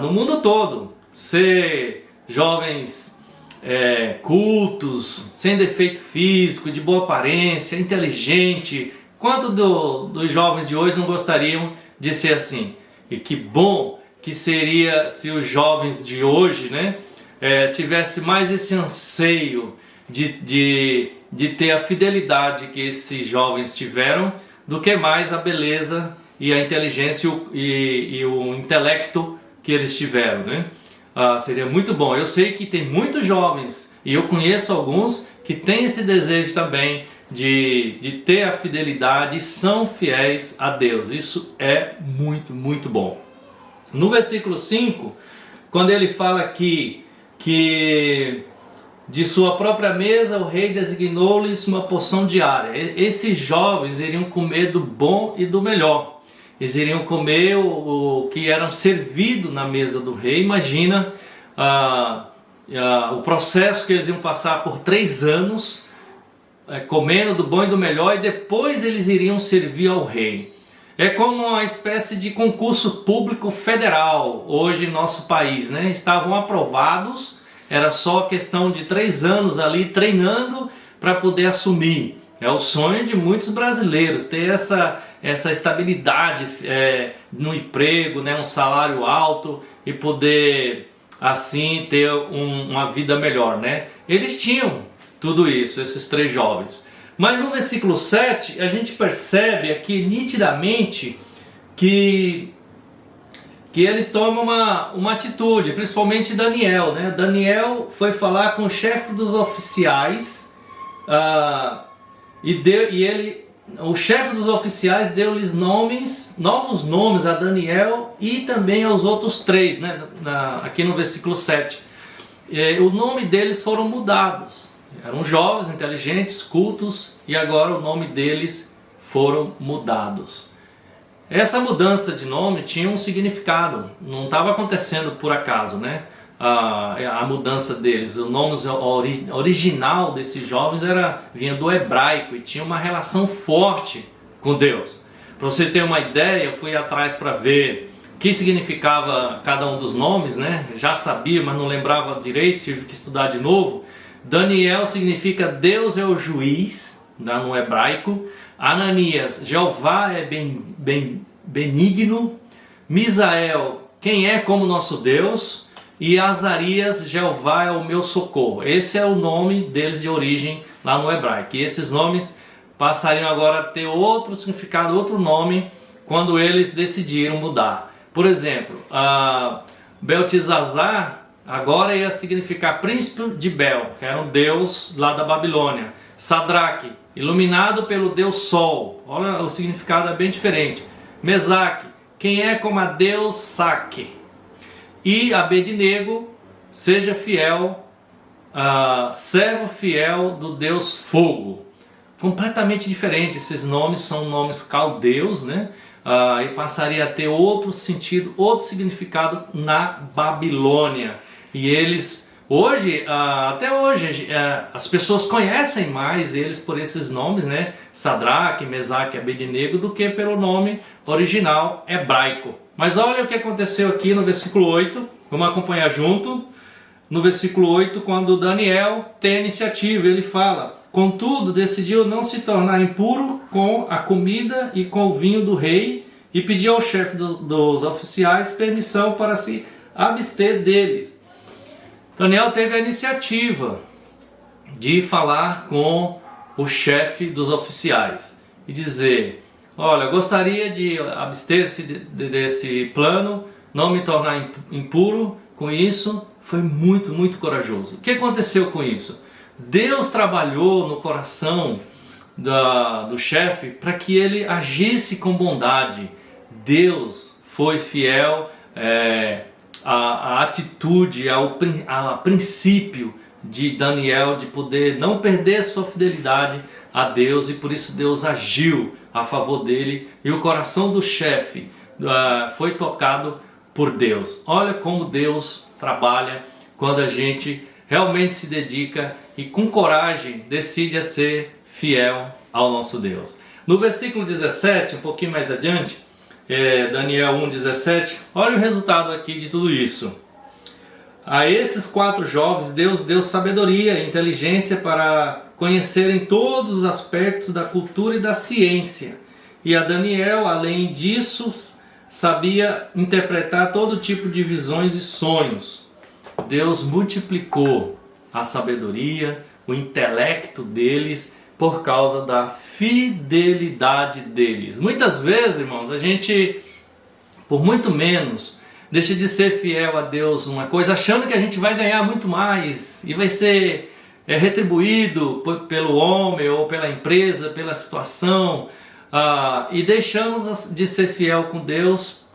No mundo todo, ser jovens cultos, sem defeito físico, de boa aparência, inteligente. Quanto dos jovens de hoje não gostariam de ser assim? E que bom que seria se os jovens de hoje, né, tivesse mais esse anseio de ter a fidelidade que esses jovens tiveram, do que mais a beleza e a inteligência e o intelecto que eles tiveram, né? Seria muito bom. Eu sei que tem muitos jovens, e eu conheço alguns, que têm esse desejo também de ter a fidelidade e são fiéis a Deus. Isso é muito, muito bom. No versículo 5, quando ele fala aqui que de sua própria mesa o rei designou-lhes uma porção diária. Esses jovens iriam comer do bom e do melhor. Eles iriam comer o que era servido na mesa do rei. Imagina o processo que eles iam passar por 3 anos, comendo do bom e do melhor, e depois eles iriam servir ao rei. É como uma espécie de concurso público federal hoje em nosso país, né? Estavam aprovados, era só questão de 3 anos ali treinando para poder assumir. É o sonho de muitos brasileiros, ter essa estabilidade no emprego, né? Um salário alto e poder assim ter uma vida melhor, né? Eles tinham tudo isso, esses 3 jovens. Mas no versículo 7 a gente percebe aqui nitidamente que eles tomam uma atitude, principalmente Daniel, né? Daniel foi falar com o chefe dos oficiais o chefe dos oficiais deu-lhes novos nomes a Daniel e também aos outros 3, né? Aqui no versículo 7. O nome deles foram mudados. Eram jovens, inteligentes, cultos, e agora o nome deles foram mudados. Essa mudança de nome tinha um significado, não estava acontecendo por acaso, né? A mudança deles, o nome original desses jovens vinha do hebraico e tinha uma relação forte com Deus. Para você ter uma ideia, eu fui atrás para ver o que significava cada um dos nomes, né? Já sabia, mas não lembrava direito, tive que estudar de novo. Daniel significa Deus é o juiz, no hebraico. Ananias, Jeová é benigno. Misael, quem é como nosso Deus. E Azarias, Jeová é o meu socorro. Esse é o nome deles de origem lá no hebraico. E esses nomes passariam agora a ter outro significado, outro nome, quando eles decidiram mudar. Por exemplo, Beltesazar agora ia significar príncipe de Bel, que era um deus lá da Babilônia. Sadraque, iluminado pelo deus Sol. Olha, o significado é bem diferente. Mesaque, quem é como a deus Saque. E Abednego, seja fiel, servo fiel do deus Fogo. Completamente diferente, esses nomes são nomes caldeus, né? E passaria a ter outro sentido, outro significado na Babilônia. E eles, até hoje, as pessoas conhecem mais eles por esses nomes, né? Sadraque, Mesaque e Abednego, do que pelo nome original hebraico. Mas olha o que aconteceu aqui no versículo 8, vamos acompanhar junto. No versículo 8, quando Daniel tem a iniciativa, ele fala: contudo, decidiu não se tornar impuro com a comida e com o vinho do rei, e pediu ao chefe dos oficiais permissão para se abster deles. Daniel teve a iniciativa de falar com o chefe dos oficiais e dizer: olha, gostaria de abster-se desse plano, não me tornar impuro com isso. Foi muito, muito corajoso. O que aconteceu com isso? Deus trabalhou no coração do chefe para que ele agisse com bondade. Deus foi fiel à atitude, ao princípio de Daniel de poder não perder sua fidelidade a Deus, e por isso Deus agiu a favor dele e o coração do chefe foi tocado por Deus. Olha como Deus trabalha quando a gente realmente se dedica e com coragem decide a ser fiel ao nosso Deus. No versículo 17, um pouquinho mais adiante, Daniel 1,17, olha o resultado aqui de tudo isso. a esses 4 jovens, Deus deu sabedoria e inteligência para conhecerem todos os aspectos da cultura e da ciência. E a Daniel, além disso, sabia interpretar todo tipo de visões e sonhos. Deus multiplicou a sabedoria, o intelecto deles por causa da fidelidade deles. Muitas vezes, irmãos, a gente, por muito menos, deixa de ser fiel a Deus uma coisa, achando que a gente vai ganhar muito mais e vai ser retribuído pelo homem ou pela empresa, pela situação, e deixamos de ser fiel com Deus,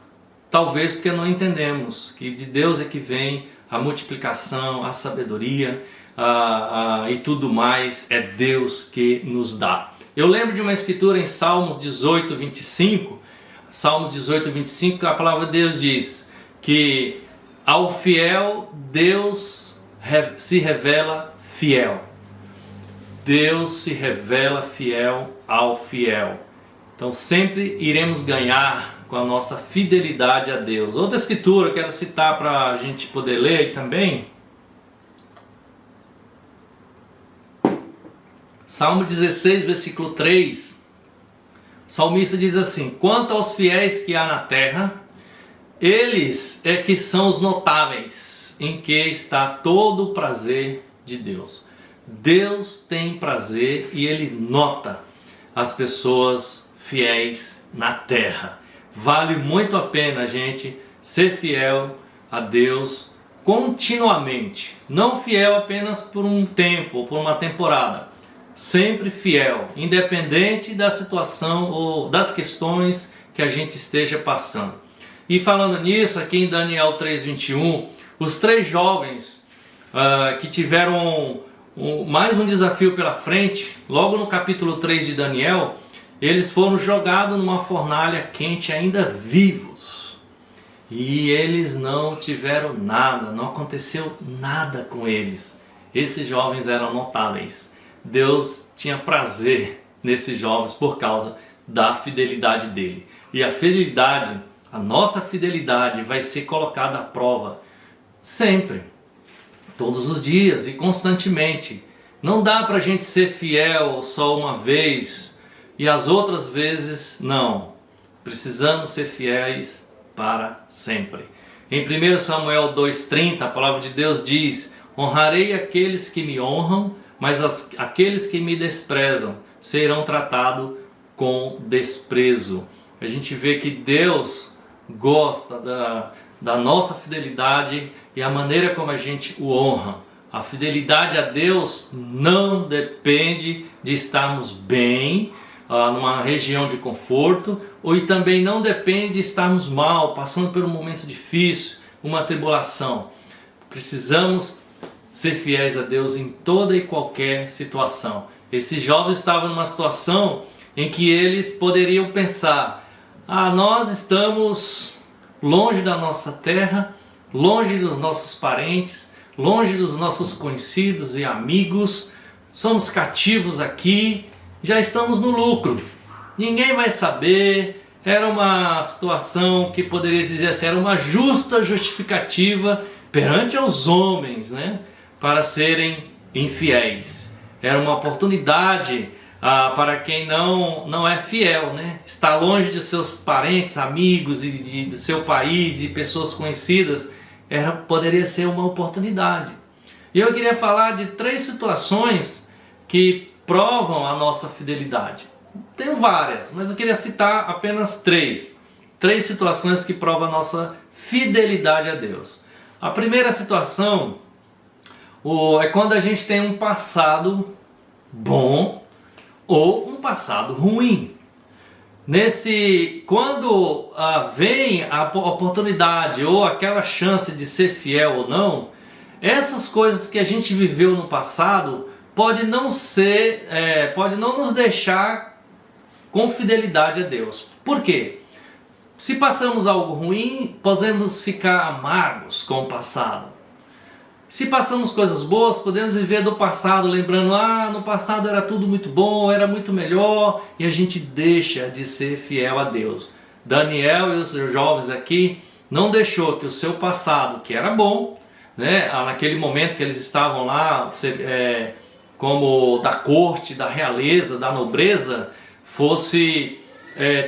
talvez porque não entendemos que de Deus é que vem a multiplicação, a sabedoria e tudo mais, é Deus que nos dá. Eu lembro de uma escritura em Salmos 18, 25, Salmos 18, 25, a palavra de Deus diz que ao fiel Deus se revela fiel. Deus se revela fiel ao fiel. Então sempre iremos ganhar com a nossa fidelidade a Deus. Outra escritura eu quero citar para a gente poder ler também. Salmo 16, versículo 3. O salmista diz assim: quanto aos fiéis que há na terra, eles é que são os notáveis, em que está todo o prazer de Deus. Deus tem prazer e Ele nota as pessoas fiéis na terra. Vale muito a pena a gente ser fiel a Deus continuamente. Não fiel apenas por um tempo ou por uma temporada. Sempre fiel, independente da situação ou das questões que a gente esteja passando. E falando nisso, aqui em Daniel 3:21, os 3 jovens que tiveram mais um desafio pela frente, logo no capítulo 3 de Daniel, eles foram jogados numa fornalha quente ainda vivos. E eles não tiveram nada, não aconteceu nada com eles. Esses jovens eram notáveis. Deus tinha prazer nesses jovens por causa da fidelidade dele. E a fidelidade, a nossa fidelidade vai ser colocada à prova sempre, todos os dias e constantemente. Não dá para a gente ser fiel só uma vez e as outras vezes não. Precisamos ser fiéis para sempre. Em 1 Samuel 2,30, a palavra de Deus diz: honrarei aqueles que me honram, mas aqueles que me desprezam serão tratados com desprezo. A gente vê que Deus gosta da nossa fidelidade e a maneira como a gente o honra. A fidelidade a Deus não depende de estarmos bem, numa região de conforto, e também não depende de estarmos mal, passando por um momento difícil, uma tribulação. Precisamos ser fiéis a Deus em toda e qualquer situação. Esses jovens estavam numa situação em que eles poderiam pensar: nós estamos longe da nossa terra, longe dos nossos parentes, longe dos nossos conhecidos e amigos, somos cativos aqui, já estamos no lucro, ninguém vai saber. Era uma situação que poderia dizer assim, era uma justa justificativa perante aos homens, né, para serem infiéis. Era uma oportunidade para quem não é fiel, né? Está longe de seus parentes, amigos e do seu país e pessoas conhecidas. Poderia ser uma oportunidade. E eu queria falar de 3 situações que provam a nossa fidelidade. Tenho várias, mas eu queria citar apenas 3. 3 situações que provam a nossa fidelidade a Deus. A primeira situação é quando a gente tem um passado bom ou um passado ruim. Quando vem a oportunidade ou aquela chance de ser fiel ou não, essas coisas que a gente viveu no passado pode não nos deixar com fidelidade a Deus. Por quê? Se passamos algo ruim, podemos ficar amargos com o passado. Se passamos coisas boas, podemos viver do passado, lembrando, no passado era tudo muito bom, era muito melhor, e a gente deixa de ser fiel a Deus. Daniel e os jovens aqui não deixou que o seu passado, que era bom, né, naquele momento que eles estavam lá, como da corte, da realeza, da nobreza, fosse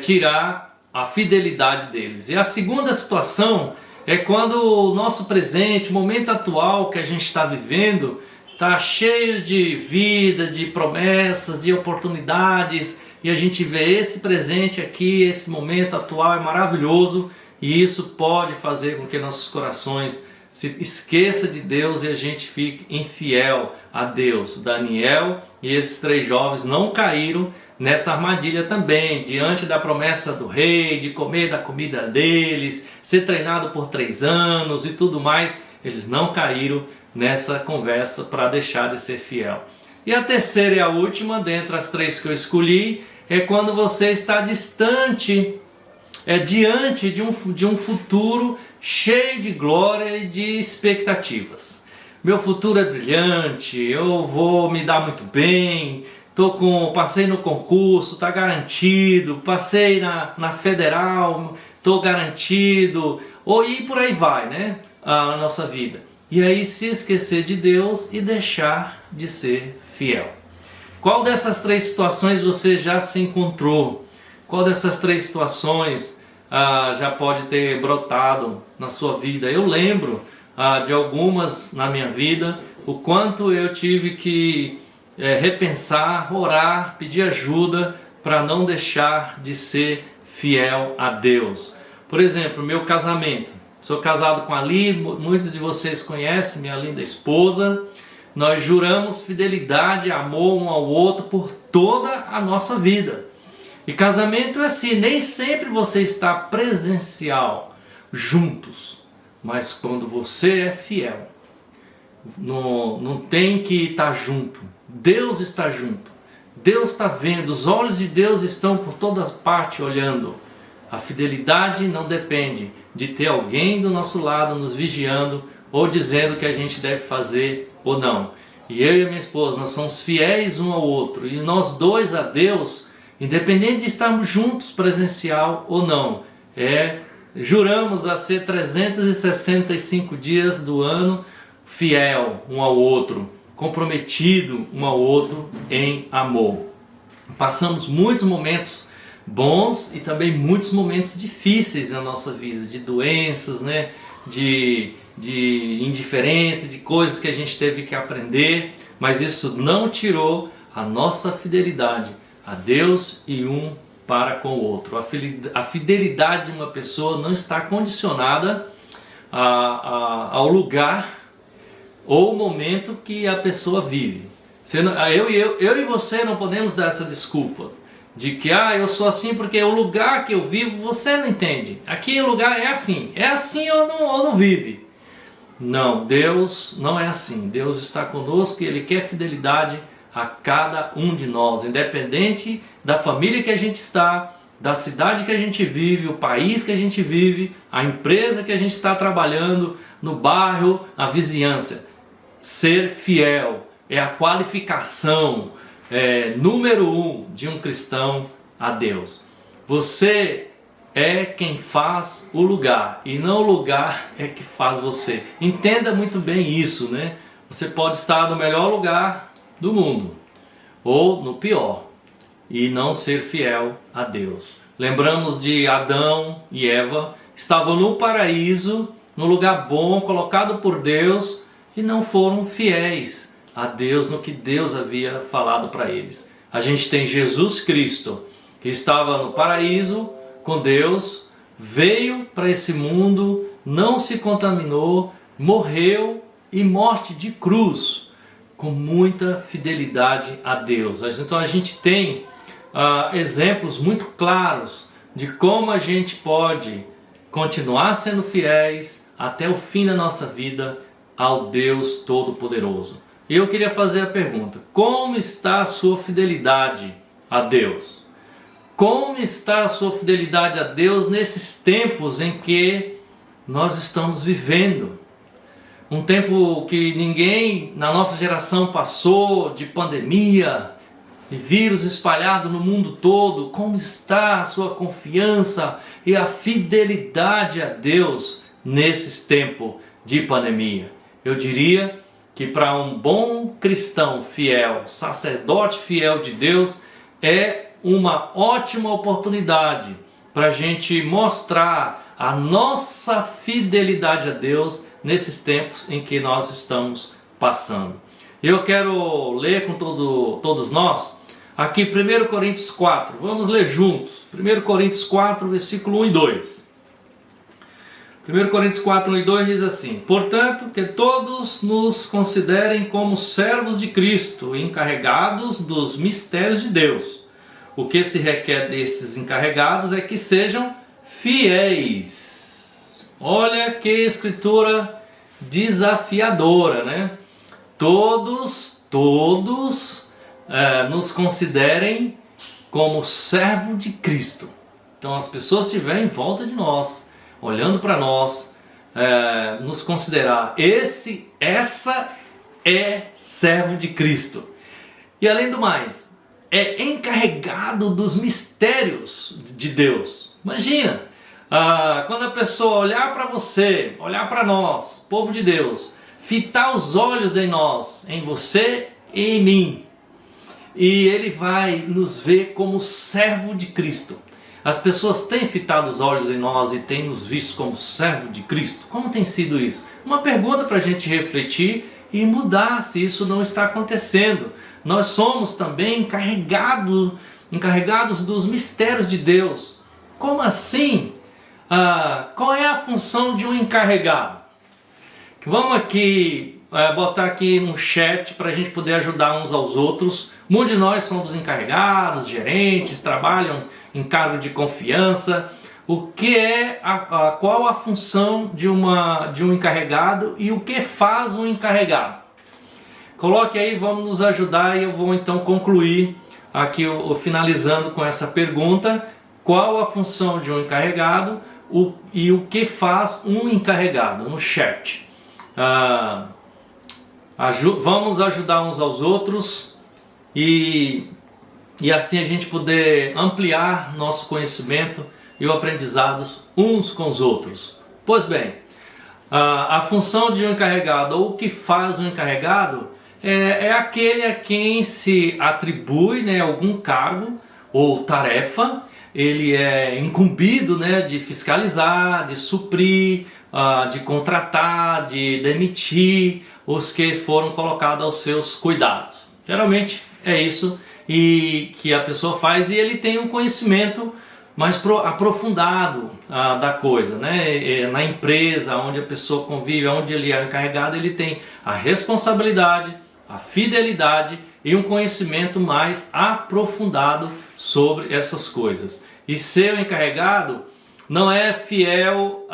tirar a fidelidade deles. E a segunda situação é quando o nosso presente, o momento atual que a gente está vivendo, está cheio de vida, de promessas, de oportunidades, e a gente vê esse presente aqui, esse momento atual é maravilhoso, e isso pode fazer com que nossos corações se esqueça de Deus e a gente fique infiel a Deus. Daniel e esses 3 jovens não caíram nessa armadilha também, diante da promessa do rei, de comer da comida deles, ser treinado por 3 anos e tudo mais. Eles não caíram nessa conversa para deixar de ser fiel. E a terceira e a última, dentre as 3 que eu escolhi, é quando você está distante, diante de um futuro cheio de glória e de expectativas. Meu futuro é brilhante, eu vou me dar muito bem, passei no concurso, está garantido, passei na federal, estou garantido, e por aí vai, né? A nossa vida. E aí se esquecer de Deus e deixar de ser fiel. Qual dessas 3 situações você já se encontrou? Qual dessas 3 situações já pode ter brotado na sua vida? Eu lembro de algumas na minha vida, o quanto eu tive que repensar, orar, pedir ajuda para não deixar de ser fiel a Deus. Por exemplo, meu casamento. Sou casado com a Ali, muitos de vocês conhecem minha linda esposa. Nós juramos fidelidade e amor um ao outro por toda a nossa vida. E casamento é assim, nem sempre você está presencial, juntos. Mas quando você é fiel, não tem que estar junto. Deus está junto. Deus está vendo, os olhos de Deus estão por todas partes olhando. A fidelidade não depende de ter alguém do nosso lado nos vigiando ou dizendo o que a gente deve fazer ou não. E eu e a minha esposa, nós somos fiéis um ao outro. E nós dois a Deus, independente de estarmos juntos presencial ou não, juramos a ser 365 dias do ano fiel um ao outro, comprometido um ao outro em amor. Passamos muitos momentos bons e também muitos momentos difíceis na nossa vida, de doenças, né? de indiferença, de coisas que a gente teve que aprender, mas isso não tirou a nossa fidelidade a Deus e um para com o outro. A fidelidade de uma pessoa não está condicionada ao lugar ou momento que a pessoa vive. Eu e você não podemos dar essa desculpa de que eu sou assim porque o lugar que eu vivo você não entende. Aqui o lugar é assim ou não vive. Não, Deus não é assim. Deus está conosco e Ele quer fidelidade a cada um de nós, independente da família que a gente está, da cidade que a gente vive, o país que a gente vive, a empresa que a gente está trabalhando, no bairro, a vizinhança. Ser fiel é a qualificação número 1 de um cristão a Deus. Você é quem faz o lugar e não o lugar é que faz você. Entenda muito bem isso, né? Você pode estar no melhor lugar do mundo ou no pior e não ser fiel a Deus. Lembramos de Adão e Eva, estavam no paraíso, no lugar bom, colocado por Deus, e não foram fiéis a Deus no que Deus havia falado para eles. A gente tem Jesus Cristo, que estava no paraíso com Deus, veio para esse mundo, não se contaminou, morreu e morte de cruz, com muita fidelidade a Deus. Então a gente tem exemplos muito claros de como a gente pode continuar sendo fiéis até o fim da nossa vida ao Deus Todo-Poderoso. E eu queria fazer a pergunta: como está a sua fidelidade a Deus? Como está a sua fidelidade a Deus nesses tempos em que nós estamos vivendo? Um tempo que ninguém na nossa geração passou, de pandemia, de vírus espalhado no mundo todo. Como está a sua confiança e a fidelidade a Deus nesses tempos de pandemia? Eu diria que para um bom cristão fiel, sacerdote fiel de Deus, é uma ótima oportunidade para a gente mostrar a nossa fidelidade a Deus nesses tempos em que nós estamos passando. Eu quero ler com todos nós aqui 1 Coríntios 4, vamos ler juntos. 1 Coríntios 4, versículo 1 e 2. 1 Coríntios 4, 1 e 2 diz assim: portanto, que todos nos considerem como servos de Cristo, encarregados dos mistérios de Deus. O que se requer destes encarregados é que sejam fiéis. Olha que escritura desafiadora, né? Todos nos considerem como servo de Cristo. Então as pessoas que estiverem em volta de nós, olhando para nós, nos considerar essa é servo de Cristo. E além do mais, é encarregado dos mistérios de Deus. Imagina, quando a pessoa olhar para você, olhar para nós, povo de Deus, fitar os olhos em nós, em você e em mim, e ele vai nos ver como servo de Cristo. As pessoas têm fitado os olhos em nós e têm nos visto como servo de Cristo? Como tem sido isso? Uma pergunta para a gente refletir e mudar se isso não está acontecendo. Nós somos também encarregados dos mistérios de Deus. Como assim? Qual é a função de um encarregado? Vamos aqui botar aqui no chat para a gente poder ajudar uns aos outros. Muitos de nós somos encarregados, gerentes, trabalham em cargo de confiança. O que é qual a função de um encarregado e o que faz um encarregado? Coloque aí, vamos nos ajudar e eu vou então concluir aqui finalizando com essa pergunta: qual a função de um encarregado e o que faz um encarregado? No chat. Vamos ajudar uns aos outros e assim a gente poder ampliar nosso conhecimento e o aprendizado uns com os outros. Pois bem, a função de um encarregado, ou o que faz um encarregado, é aquele a quem se atribui, né, algum cargo ou tarefa. Ele é incumbido, né, de fiscalizar, de suprir, de contratar, de demitir os que foram colocados aos seus cuidados. Geralmente é isso e que a pessoa faz, e ele tem um conhecimento mais aprofundado da coisa, né? Na empresa onde a pessoa convive, onde ele é encarregado, ele tem a responsabilidade, a fidelidade e um conhecimento mais aprofundado sobre essas coisas. E ser o encarregado não é fiel,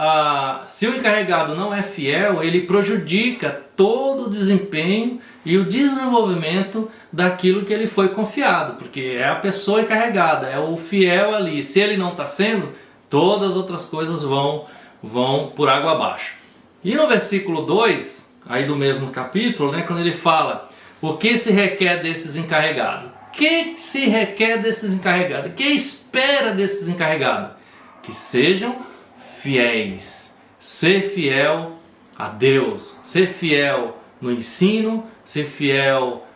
se o encarregado não é fiel, ele prejudica todo o desempenho e o desenvolvimento daquilo que ele foi confiado, porque é a pessoa encarregada, é o fiel ali. Se ele não está sendo, todas as outras coisas vão por água abaixo. E no versículo 2, aí do mesmo capítulo, né, quando ele fala o que se requer desses encarregados. O que se requer desses encarregados? O que espera desses encarregados? Que sejam fiéis. Ser fiel a Deus, ser fiel no ensino, ser fiel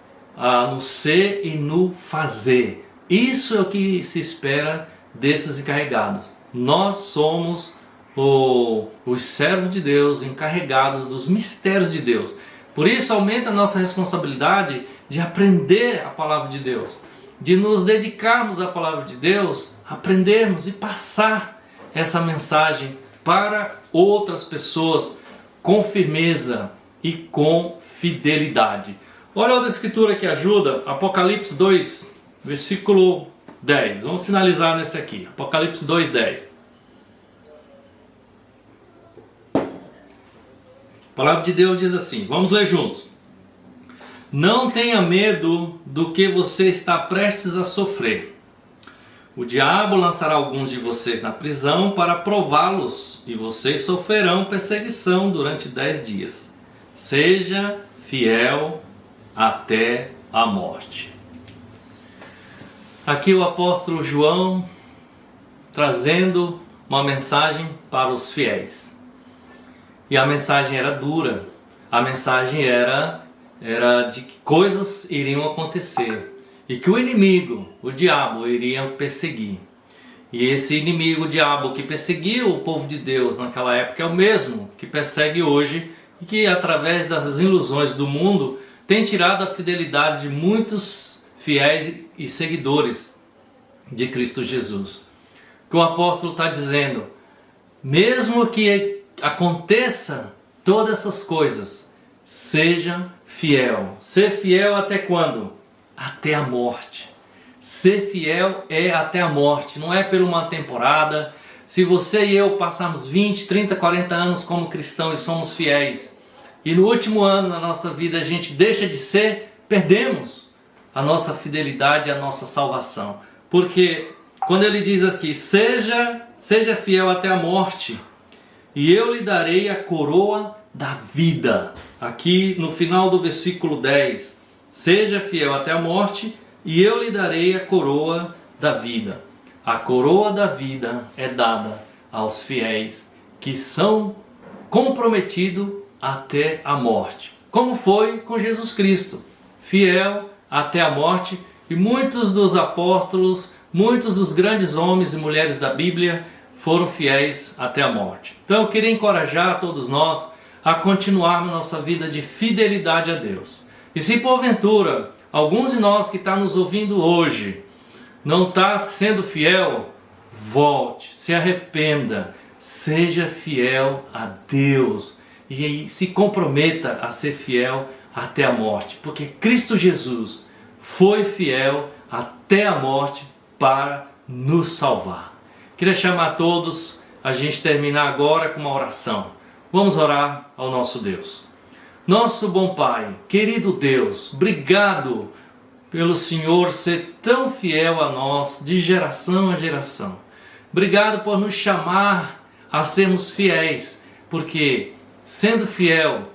no ser e no fazer. Isso é o que se espera desses encarregados. Nós somos os servos de Deus, encarregados dos mistérios de Deus. Por isso aumenta a nossa responsabilidade de aprender a palavra de Deus, de nos dedicarmos à palavra de Deus, aprendermos e passar essa mensagem para outras pessoas com firmeza e com fidelidade. Olha outra escritura que ajuda, Apocalipse 2, versículo 10. Vamos finalizar nesse aqui, Apocalipse 2, 10. A palavra de Deus diz assim, vamos ler juntos. Não tenha medo do que você está prestes a sofrer. O diabo lançará alguns de vocês na prisão para prová-los, e vocês sofrerão perseguição durante 10 dias. Seja fiel até a morte. Aqui o apóstolo João trazendo uma mensagem para os fiéis. E a mensagem era dura. a mensagem era de que coisas iriam acontecer e que o inimigo, o diabo, iria perseguir. E esse inimigo, o diabo, que perseguiu o povo de Deus naquela época é o mesmo que persegue hoje e que, através das ilusões do mundo, tem tirado a fidelidade de muitos fiéis e seguidores de Cristo Jesus. Que o apóstolo está dizendo, mesmo que aconteça todas essas coisas, seja fiel. Ser fiel até quando? Até a morte. Ser fiel é até a morte, não é por uma temporada. Se você e eu passarmos 20, 30, 40 anos como cristãos e somos fiéis, e no último ano da nossa vida a gente deixa de ser, perdemos a nossa fidelidade e a nossa salvação. Porque quando ele diz aqui, seja fiel até a morte, e eu lhe darei a coroa da vida. Aqui no final do versículo 10, seja fiel até a morte, e eu lhe darei a coroa da vida. A coroa da vida é dada aos fiéis que são comprometidos até a morte. Como foi com Jesus Cristo, fiel até a morte, e muitos dos apóstolos, muitos dos grandes homens e mulheres da Bíblia foram fiéis até a morte. Então eu queria encorajar todos nós a continuar na nossa vida de fidelidade a Deus. E se porventura alguns de nós que estão nos ouvindo hoje não está sendo fiel, volte, se arrependa, seja fiel a Deus e se comprometa a ser fiel até a morte, porque Cristo Jesus foi fiel até a morte para nos salvar. Queria chamar todos a gente terminar agora com uma oração. Vamos orar ao nosso Deus. Nosso bom Pai, querido Deus, obrigado pelo Senhor ser tão fiel a nós de geração a geração. Obrigado por nos chamar a sermos fiéis, porque sendo fiel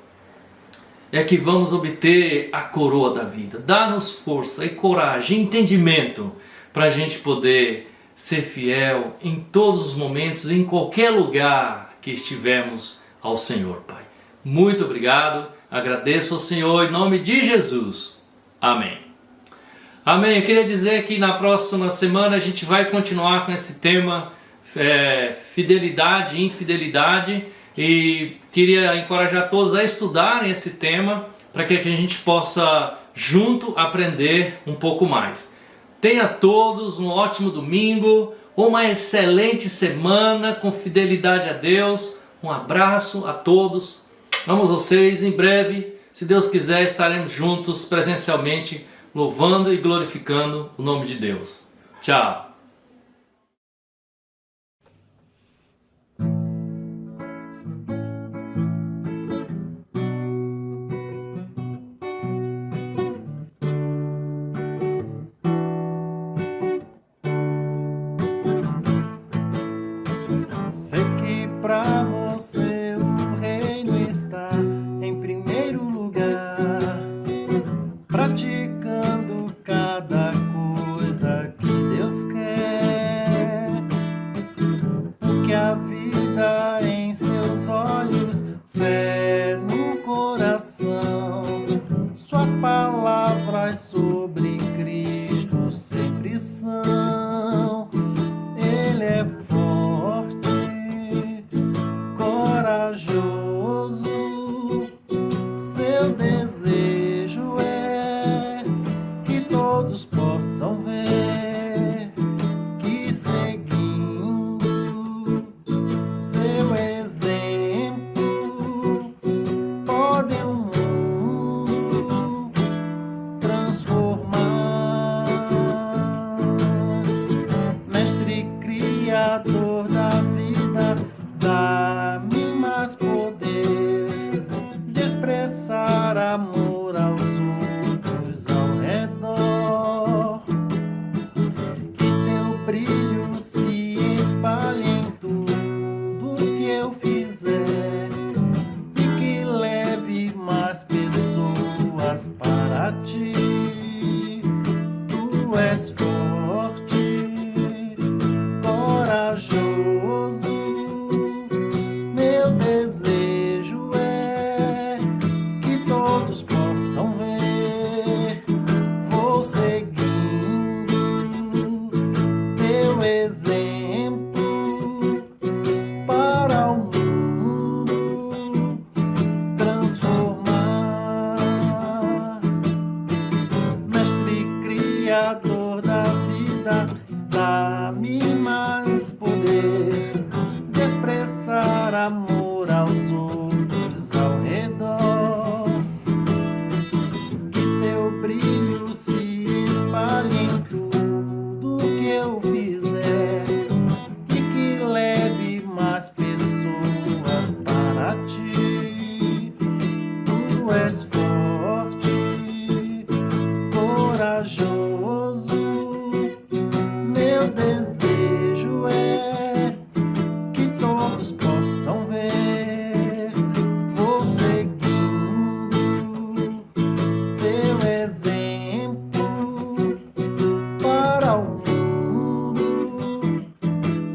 é que vamos obter a coroa da vida. Dá-nos força e coragem, entendimento para a gente poder ser fiel em todos os momentos, em qualquer lugar que estivermos ao Senhor, Pai. Muito obrigado, agradeço ao Senhor em nome de Jesus. Amém. Amém. Eu queria dizer que na próxima semana a gente vai continuar com esse tema fidelidade e infidelidade, e queria encorajar todos a estudarem esse tema para que a gente possa junto aprender um pouco mais. Tenha todos um ótimo domingo, uma excelente semana com fidelidade a Deus. Um abraço a todos. Amo vocês. Em breve, se Deus quiser, estaremos juntos presencialmente, louvando e glorificando o nome de Deus. Tchau. Sei que pra você o reino está em primeiro lugar, praticando cada coisa que Deus quer. Porque a vida em seus olhos, fé no coração, suas palavras sobre Cristo sempre são. Ele é forte, corajoso, seu desejo é que todos possam ver que seguindo seu exemplo podem o mundo transformar. Mestre Criador da vida, dá-me mais poder de expressar amor aos outros ao redor. Que teu brilho se espalhe em tudo que eu fizer e que leve mais pessoas para ti. Tu és forte, corajoso, meu desejo é possam ver. Vou seguindo teu exemplo para o mundo transformar. Mestre Criador da vida, dá-me mais poder de expressar amor aos outros ao redor. Que teu brilho se espalhe em tudo que eu fizer e que leve mais pessoas para ti. Tu és forte, corajoso. Meu desejo é que todos possam ver. Vou seguindo teu exemplo para o mundo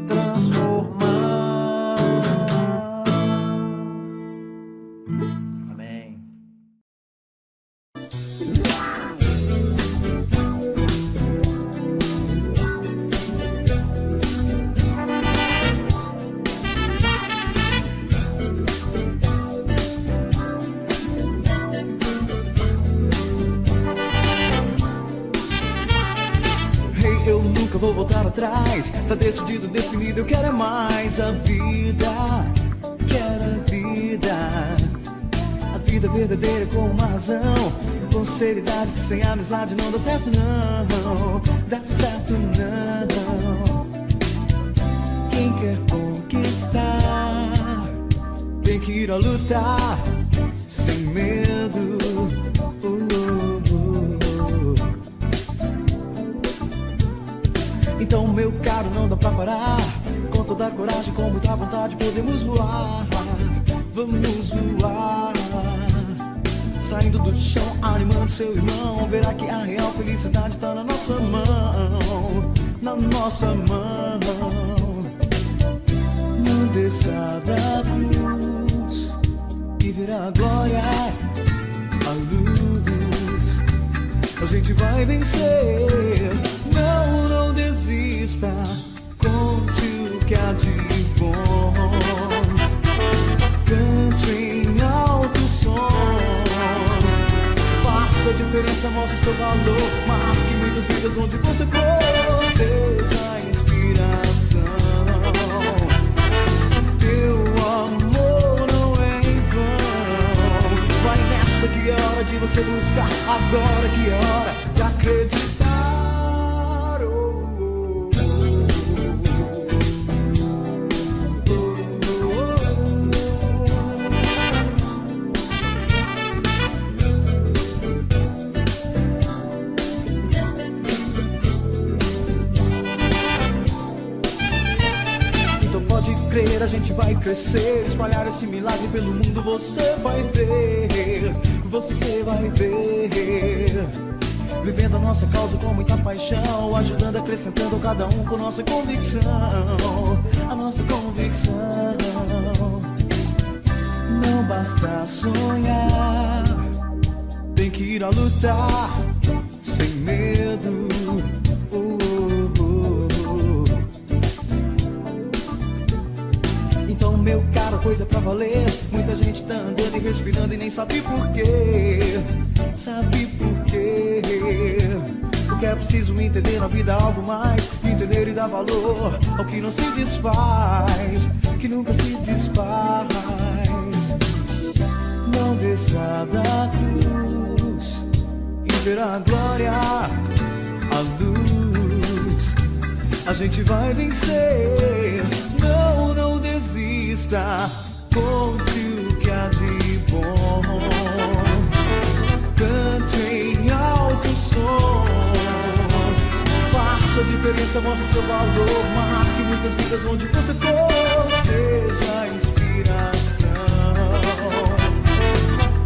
transformar. Amém. Hey, eu nunca vou voltar atrás. Tá decidido, definido, eu quero é mais. A vida, quero a vida. A vida verdadeira com uma razão, com seriedade, que sem amizade não dá certo não. Dá certo não. Quem quer conquistar tem que ir a lutar sem medo. Então, meu caro, não dá pra parar. Com toda a coragem, com muita vontade, podemos voar. Vamos voar. Saindo do chão, animando seu irmão. Verá que a real felicidade tá na nossa mão. Na nossa mão. Não desça da cruz e verá a glória, a luz. A gente vai vencer. Não, não desista. Conte o que há de bom. Cante em alto som. Faça a diferença, mostre seu valor. Marque muitas vidas onde você for. Seja a inspiração. Teu amor não é em vão. Vai nessa que é hora de você buscar. Agora que é hora de acreditar. A gente vai crescer, espalhar esse milagre pelo mundo. Você vai ver, você vai ver. Vivendo a nossa causa com muita paixão, ajudando, acrescentando cada um com nossa convicção. A nossa convicção. Não basta sonhar, tem que ir a lutar sem medo. Então, meu caro, coisa pra valer. Muita gente tá andando e respirando e nem sabe por quê. Sabe por quê? Porque é preciso entender na vida algo mais. Entender e dar valor ao que não se desfaz, que nunca se desfaz. Não desça da cruz e verá a glória, a luz. A gente vai vencer. Não, não desista. Conte o que há de bom. Cante em alto som. Faça a diferença, mostre seu valor. Marque muitas vidas onde você for. Seja a inspiração.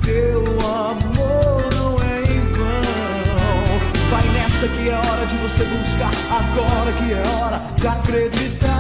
Teu amor não é em vão. Vai nessa que é hora de você buscar. Agora que é hora de acreditar.